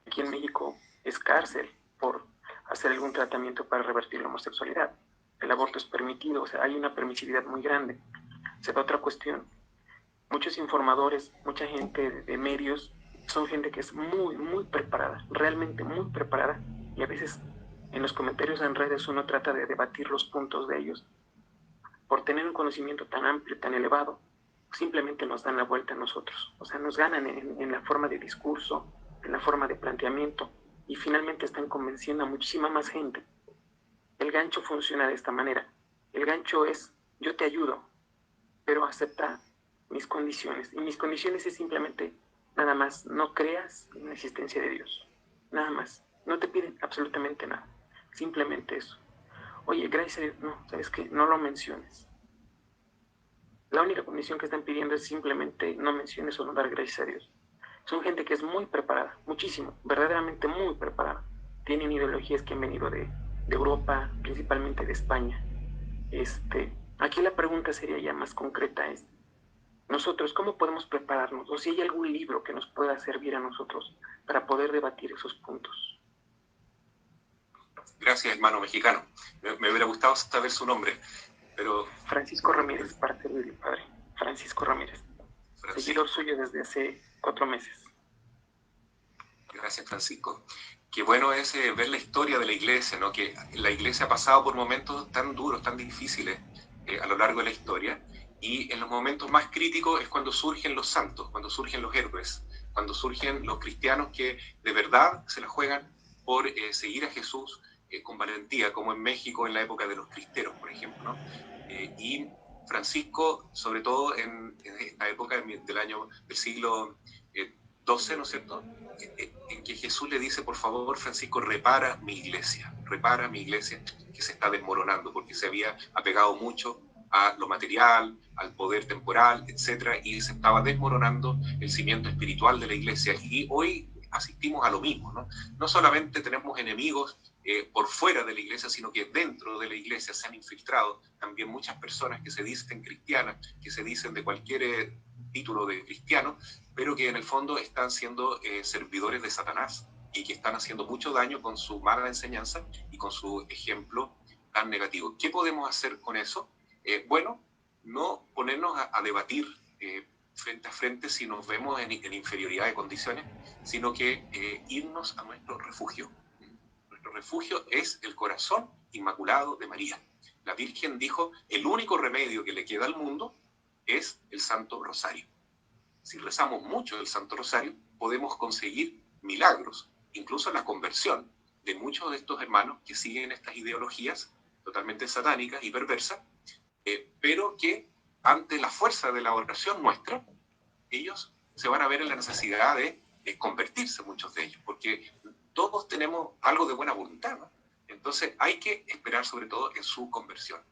[SPEAKER 7] Aquí en México es cárcel por hacer algún tratamiento para revertir la homosexualidad. El aborto es permitido, o sea, hay una permisividad muy grande. Se da otra cuestión. Muchos informadores, mucha gente de medios, son gente que es muy preparada, realmente muy preparada, y a veces en los comentarios en redes uno trata de debatir los puntos de ellos. Por tener un conocimiento tan amplio, tan elevado, simplemente nos dan la vuelta a nosotros. O sea, nos ganan en la forma de discurso, en la forma de planteamiento, y finalmente están convenciendo a muchísima más gente. El gancho funciona de esta manera. El gancho es: yo te ayudo, pero acepta mis condiciones. Y mis condiciones es simplemente, nada más, no creas en la existencia de Dios. Nada más. No te piden absolutamente nada. Simplemente eso. Oye, gracias a Dios, no, ¿sabes qué? No lo menciones. La única condición que están pidiendo es simplemente no menciones o no dar gracias a Dios. Son gente que es muy preparada, muchísimo, verdaderamente muy preparada. Tienen ideologías que han venido de Europa, principalmente de España. Aquí la pregunta sería ya más concreta: nosotros, ¿cómo podemos prepararnos? O si hay algún libro que nos pueda servir a nosotros para poder debatir esos puntos.
[SPEAKER 2] Gracias, hermano mexicano. Me hubiera gustado saber su nombre, pero...
[SPEAKER 7] Francisco Ramírez, para servirle, padre. Francisco Ramírez. Seguidor suyo desde hace 4 meses.
[SPEAKER 2] Gracias, Francisco. Qué bueno es ver la historia de la iglesia, ¿no? Que la iglesia ha pasado por momentos tan duros, tan difíciles a lo largo de la historia, y en los momentos más críticos es cuando surgen los santos, cuando surgen los héroes, cuando surgen los cristianos que de verdad se la juegan por seguir a Jesús con valentía, como en México en la época de los cristeros, por ejemplo, ¿no? Y Francisco, sobre todo en esta época del siglo XII, ¿no es cierto?, en que Jesús le dice, por favor, Francisco, repara mi iglesia que se está desmoronando, porque se había apegado mucho a lo material, al poder temporal, etcétera, y se estaba desmoronando el cimiento espiritual de la iglesia. Y hoy asistimos a lo mismo, ¿no? No solamente tenemos enemigos por fuera de la iglesia, sino que dentro de la iglesia se han infiltrado también muchas personas que se dicen cristianas, que se dicen de cualquier título de cristiano, pero que en el fondo están siendo servidores de Satanás y que están haciendo mucho daño con su mala enseñanza y con su ejemplo tan negativo. ¿Qué podemos hacer con eso? Bueno, no ponernos a debatir frente a frente si nos vemos en inferioridad de condiciones, sino que irnos a nuestro refugio. Nuestro refugio es el corazón inmaculado de María. La Virgen dijo, el único remedio que le queda al mundo es el Santo Rosario. Si rezamos mucho el Santo Rosario, podemos conseguir milagros, incluso la conversión de muchos de estos hermanos que siguen estas ideologías totalmente satánicas y perversas, pero que ante la fuerza de la oración nuestra, ellos se van a ver en la necesidad de convertirse, muchos de ellos, porque todos tenemos algo de buena voluntad, ¿no? Entonces hay que esperar sobre todo en su conversión.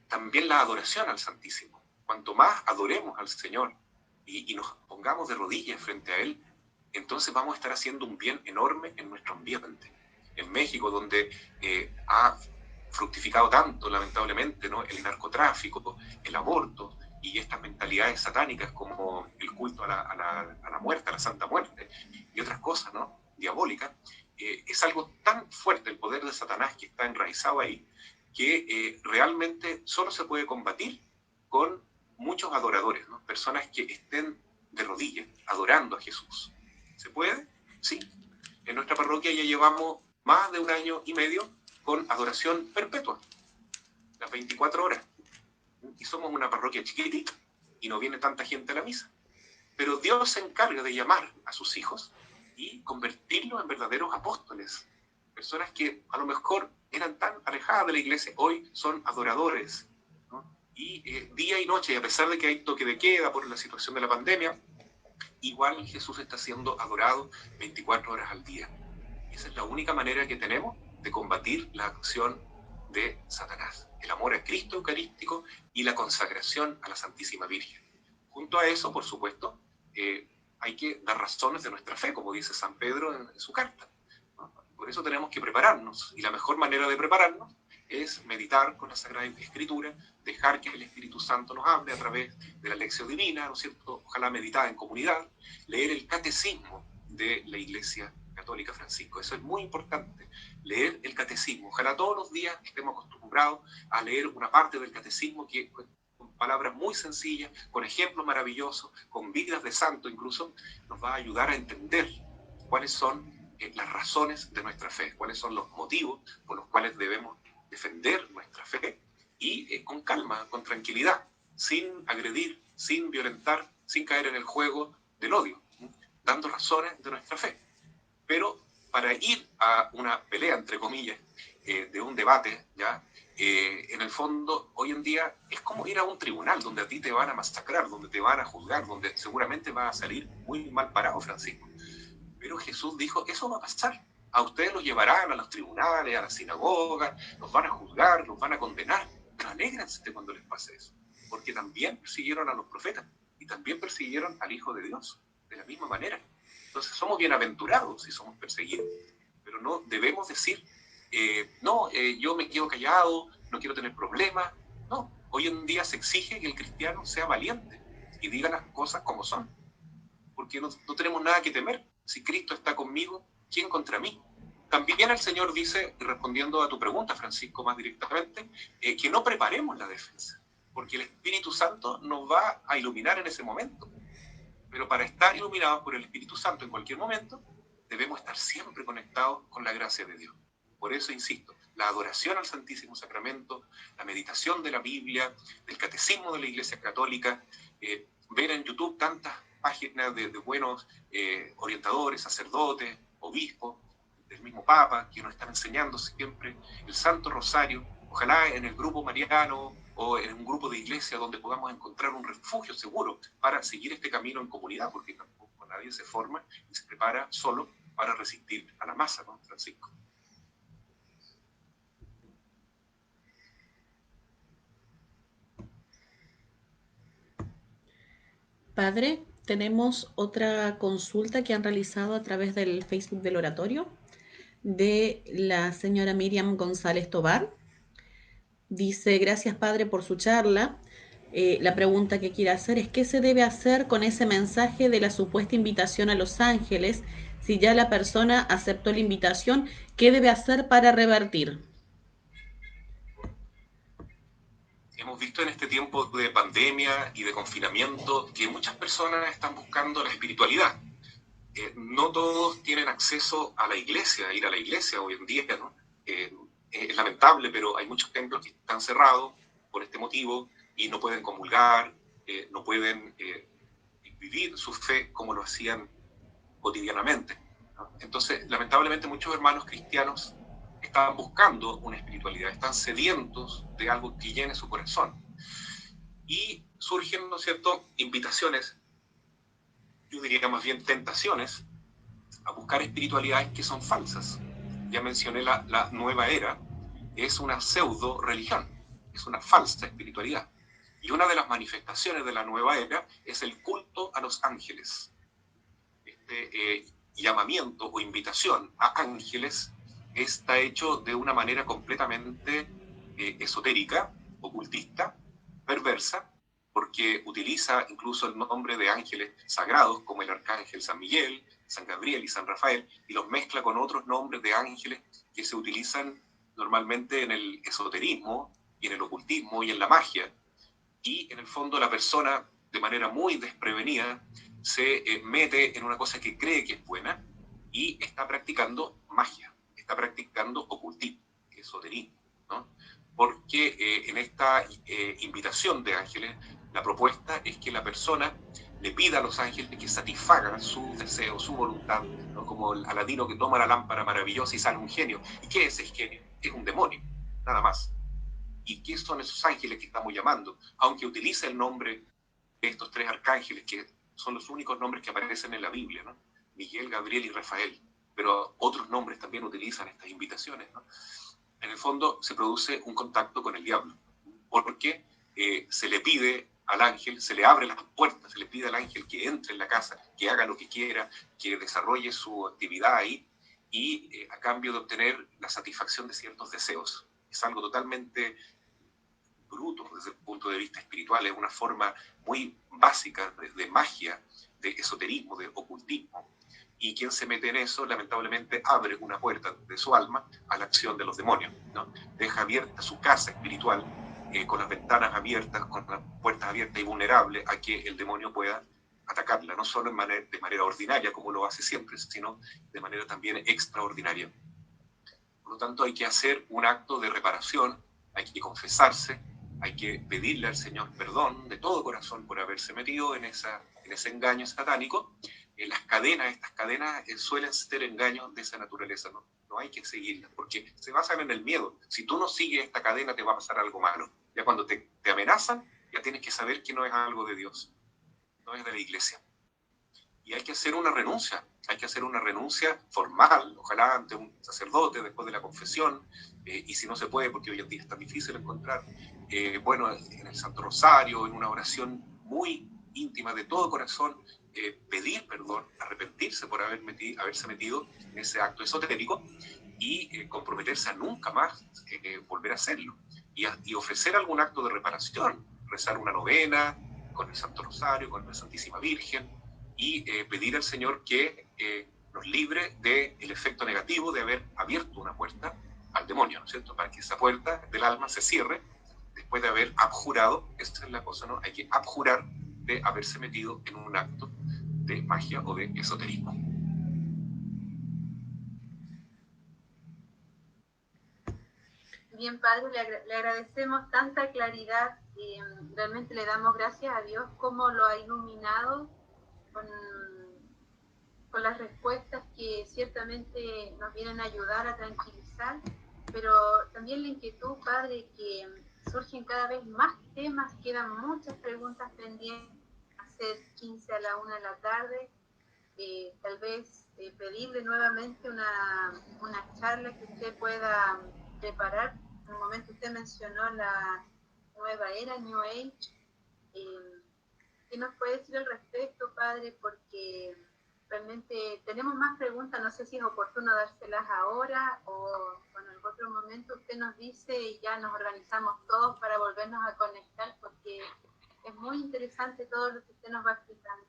[SPEAKER 2] También la adoración al Santísimo. Cuanto más adoremos al Señor y nos pongamos de rodillas frente a Él, entonces vamos a estar haciendo un bien enorme en nuestro ambiente. En México, donde ha fructificado tanto, lamentablemente, ¿no?, el narcotráfico, el aborto y estas mentalidades satánicas como el culto a la muerte, a la Santa Muerte y otras cosas, ¿no?, diabólicas, es algo tan fuerte el poder de Satanás que está enraizado ahí, que realmente solo se puede combatir con muchos adoradores, ¿no?, personas que estén de rodillas adorando a Jesús. ¿Se puede? Sí. En nuestra parroquia ya llevamos más de 1 año y medio con adoración perpetua, las 24 horas. Y somos una parroquia chiquitita y no viene tanta gente a la misa. Pero Dios se encarga de llamar a sus hijos y convertirlos en verdaderos apóstoles. Personas que a lo mejor eran tan alejadas de la iglesia, hoy son adoradores, ¿no? Y día y noche, y a pesar de que hay toque de queda por la situación de la pandemia, igual Jesús está siendo adorado 24 horas al día. Esa es la única manera que tenemos de combatir la acción de Satanás, el amor a Cristo eucarístico y la consagración a la Santísima Virgen. Junto a eso, por supuesto, hay que dar razones de nuestra fe, como dice San Pedro en su carta. Por eso tenemos que prepararnos, y la mejor manera de prepararnos es meditar con la Sagrada Escritura, dejar que el Espíritu Santo nos hable a través de la lección divina, ¿no es cierto? Ojalá meditar en comunidad, leer el catecismo de la Iglesia Católica Francisco. Eso es muy importante, leer el catecismo. Ojalá todos los días estemos acostumbrados a leer una parte del catecismo que, con palabras muy sencillas, con ejemplos maravillosos, con vidas de santo incluso, nos va a ayudar a entender cuáles son las razones de nuestra fe, cuáles son los motivos por los cuales debemos defender nuestra fe y con calma, con tranquilidad, sin agredir, sin violentar, sin caer en el juego del odio, dando razones de nuestra fe. Pero para ir a una pelea, entre comillas, de un debate, ¿ya? En el fondo, hoy en día es como ir a un tribunal donde a ti te van a masacrar, donde te van a juzgar, donde seguramente vas a salir muy mal parado, Francisco. Pero Jesús dijo, eso va a pasar. A ustedes los llevarán a los tribunales, a las sinagogas, los van a juzgar, los van a condenar. Pero alégrense cuando les pase eso, porque también persiguieron a los profetas y también persiguieron al Hijo de Dios, de la misma manera. Entonces somos bienaventurados si somos perseguidos, pero no debemos decir, yo me quedo callado, no quiero tener problemas. No, hoy en día se exige que el cristiano sea valiente, y diga las cosas como son, porque no tenemos nada que temer. Si Cristo está conmigo, ¿quién contra mí? También el Señor dice, respondiendo a tu pregunta, Francisco, más directamente, que no preparemos la defensa, porque el Espíritu Santo nos va a iluminar en ese momento. Pero para estar iluminados por el Espíritu Santo en cualquier momento, debemos estar siempre conectados con la gracia de Dios. Por eso, insisto, la adoración al Santísimo Sacramento, la meditación de la Biblia, del Catecismo de la Iglesia Católica, ver en YouTube tantas páginas de buenos orientadores, sacerdotes, obispos, del mismo Papa, que nos están enseñando siempre el Santo Rosario, ojalá en el grupo mariano o en un grupo de iglesia donde podamos encontrar un refugio seguro para seguir este camino en comunidad, porque tampoco nadie se forma y se prepara solo para resistir a la masa, ¿no, Francisco?
[SPEAKER 6] Padre, tenemos otra consulta que han realizado a través del Facebook del oratorio de la señora Miriam González Tobar. Dice, gracias Padre por su charla. La pregunta que quiere hacer es, ¿qué se debe hacer con ese mensaje de la supuesta invitación a los ángeles? Si ya la persona aceptó la invitación, ¿qué debe hacer para revertir?
[SPEAKER 2] Hemos visto en este tiempo de pandemia y de confinamiento que muchas personas están buscando la espiritualidad. No todos tienen acceso a la iglesia, a ir a la iglesia hoy en día, ¿no? Es lamentable, pero hay muchos templos que están cerrados por este motivo y no pueden comulgar, no pueden vivir su fe como lo hacían cotidianamente, ¿no? Entonces, lamentablemente, muchos hermanos cristianos están buscando una espiritualidad, están sedientos de algo que llene su corazón. Y surgen, ¿no es cierto?, invitaciones, yo diría más bien tentaciones, a buscar espiritualidades que son falsas. Ya mencioné la nueva era, es una pseudo religión, es una falsa espiritualidad. Y una de las manifestaciones de la nueva era es el culto a los ángeles. Este llamamiento o invitación a ángeles está hecho de una manera completamente esotérica, ocultista, perversa, porque utiliza incluso el nombre de ángeles sagrados como el arcángel San Miguel, San Gabriel y San Rafael, y los mezcla con otros nombres de ángeles que se utilizan normalmente en el esoterismo y en el ocultismo y en la magia. Y en el fondo la persona, de manera muy desprevenida, se mete en una cosa que cree que es buena y está practicando magia, está practicando ocultismo, esoterismo, ¿no? Porque en esta invitación de ángeles, la propuesta es que la persona le pida a los ángeles que satisfagan su deseo, su voluntad, ¿no? Como el Aladino que toma la lámpara maravillosa y sale un genio. ¿Y qué es ese genio? Es un demonio, nada más. ¿Y qué son esos ángeles que estamos llamando? Aunque utilice el nombre de estos tres arcángeles, que son los únicos nombres que aparecen en la Biblia, ¿no? Miguel, Gabriel y Rafael, pero otros nombres también utilizan estas invitaciones, ¿no? En el fondo se produce un contacto con el diablo, porque se le pide al ángel, se le abre las puertas, se le pide al ángel que entre en la casa, que haga lo que quiera, que desarrolle su actividad ahí, y a cambio de obtener la satisfacción de ciertos deseos. Es algo totalmente bruto desde el punto de vista espiritual, es una forma muy básica de magia, de esoterismo, de ocultismo. Y quien se mete en eso, lamentablemente, abre una puerta de su alma a la acción de los demonios, ¿no? Deja abierta su casa espiritual, con las ventanas abiertas, con las puertas abiertas y vulnerable a que el demonio pueda atacarla, no solo de manera ordinaria, como lo hace siempre, sino de manera también extraordinaria. Por lo tanto, hay que hacer un acto de reparación, hay que confesarse, hay que pedirle al Señor perdón de todo corazón por haberse metido en ese engaño satánico. Estas cadenas suelen ser engaños de esa naturaleza, no hay que seguirlas, porque se basan en el miedo. Si tú no sigues esta cadena, te va a pasar algo malo. Ya cuando te amenazan, ya tienes que saber que no es algo de Dios, no es de la iglesia. Y hay que hacer una renuncia formal, ojalá ante un sacerdote después de la confesión, y si no se puede, porque hoy en día es tan difícil encontrar, bueno, en el Santo Rosario, en una oración muy íntima de todo corazón, pedir perdón, arrepentirse por haberse metido en ese acto esotérico y comprometerse a nunca más volver a hacerlo, y ofrecer algún acto de reparación, rezar una novena, con el Santo Rosario, con la Santísima Virgen, y pedir al Señor que nos libre del efecto negativo de haber abierto una puerta al demonio, ¿no es cierto? Para que esa puerta del alma se cierre después de haber abjurado. Esa es la cosa, ¿no? Hay que abjurar de haberse metido en un acto de magia o de esoterismo.
[SPEAKER 1] Bien, Padre, le agradecemos tanta claridad y realmente le damos gracias a Dios cómo lo ha iluminado con las respuestas que ciertamente nos vienen a ayudar a tranquilizar, pero también la inquietud, Padre, que surgen cada vez más temas, quedan muchas preguntas pendientes, hacer 15 a la 1 de la tarde, tal vez pedirle nuevamente una charla que usted pueda preparar. En un momento usted mencionó la nueva era, New Age. ¿Qué nos puede decir al respecto, Padre? Porque realmente tenemos más preguntas, no sé si es oportuno dárselas ahora o en algún otro momento usted nos dice y ya nos organizamos todos para volvernos a conectar, porque es muy interesante todo lo que usted nos va explicando.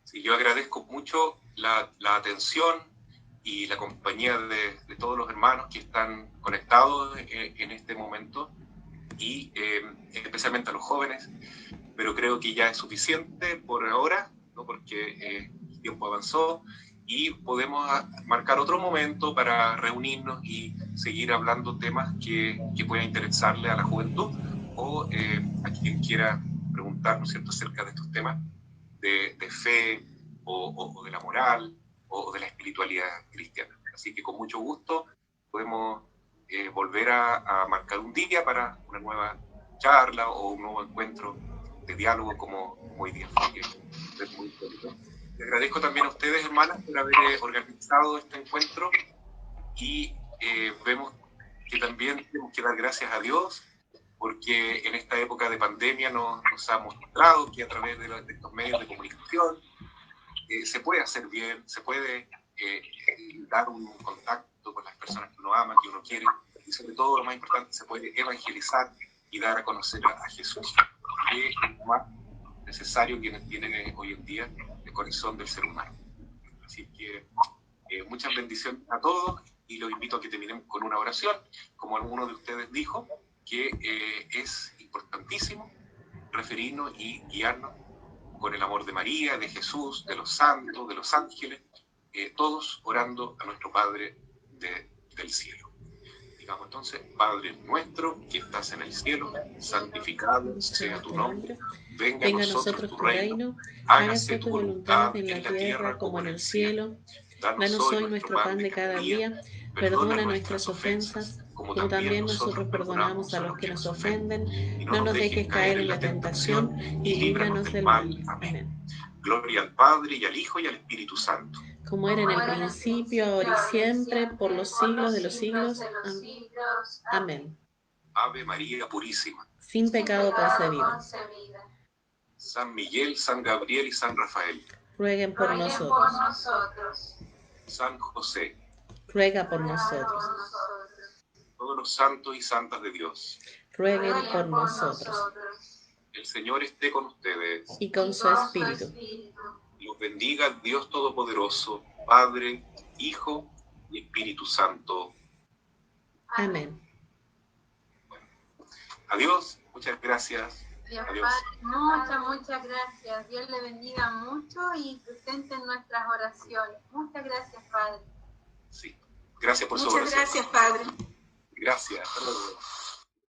[SPEAKER 2] Sí, yo agradezco mucho la atención y la compañía de todos los hermanos que están conectados en este momento, y especialmente a los jóvenes, pero creo que ya es suficiente por ahora, ¿no? Porque el tiempo avanzó y podemos marcar otro momento para reunirnos y seguir hablando temas que puedan interesarle a la juventud o a quien quiera preguntar, ¿no es cierto?, acerca de estos temas de fe o de la moral o de la espiritualidad cristiana. Así que con mucho gusto podemos volver a marcar un día para una nueva charla o un nuevo encuentro de diálogo como hoy día fue, que es muy bonito. Les agradezco también a ustedes, hermanas, por haber organizado este encuentro, y vemos que también tenemos que dar gracias a Dios, porque en esta época de pandemia nos ha mostrado que a través de estos medios de comunicación se puede hacer bien, se puede dar un contacto con las personas que uno ama, que uno quiere, y sobre todo, lo más importante, se puede evangelizar y dar a conocer a Jesús, que es lo más necesario que tiene hoy en día el corazón del ser humano. Así que muchas bendiciones a todos, y los invito a que terminemos con una oración, como alguno de ustedes dijo, que es importantísimo referirnos y guiarnos con el amor de María, de Jesús, de los santos, de los ángeles, todos orando a nuestro Padre del cielo. Digamos entonces: Padre nuestro que estás en el cielo, santificado sea tu nombre, venga a nosotros tu reino, hágase tu voluntad en la tierra como en el cielo. Danos hoy nuestro pan de cada día, perdona nuestras ofensas, como también nosotros perdonamos a los que nos ofenden, y no nos dejes caer en la tentación, y líbranos del mal. Amén. Gloria al Padre, y al Hijo, y al Espíritu Santo.
[SPEAKER 6] Como era en el principio, ahora y siempre, por los siglos de los siglos. Amén.
[SPEAKER 2] Ave María Purísima,
[SPEAKER 6] sin pecado concebida.
[SPEAKER 2] San Miguel, San Gabriel y San Rafael,
[SPEAKER 6] rueguen por nosotros.
[SPEAKER 2] San José,
[SPEAKER 6] ruega por nosotros.
[SPEAKER 2] Todos los santos y santas de Dios,
[SPEAKER 6] rueguen por nosotros.
[SPEAKER 2] El Señor esté con ustedes
[SPEAKER 6] y con su espíritu.
[SPEAKER 2] Los bendiga Dios Todopoderoso, Padre, Hijo y Espíritu Santo.
[SPEAKER 6] Amén.
[SPEAKER 2] Bueno, adiós, muchas gracias.
[SPEAKER 1] Dios
[SPEAKER 2] Adiós.
[SPEAKER 1] Padre, muchas gracias. Dios le bendiga mucho y presente en nuestras oraciones. Muchas gracias, Padre.
[SPEAKER 2] Sí, gracias por su
[SPEAKER 8] oración.
[SPEAKER 2] oración.
[SPEAKER 8] Muchas gracias, Padre.
[SPEAKER 2] Gracias. Hasta luego.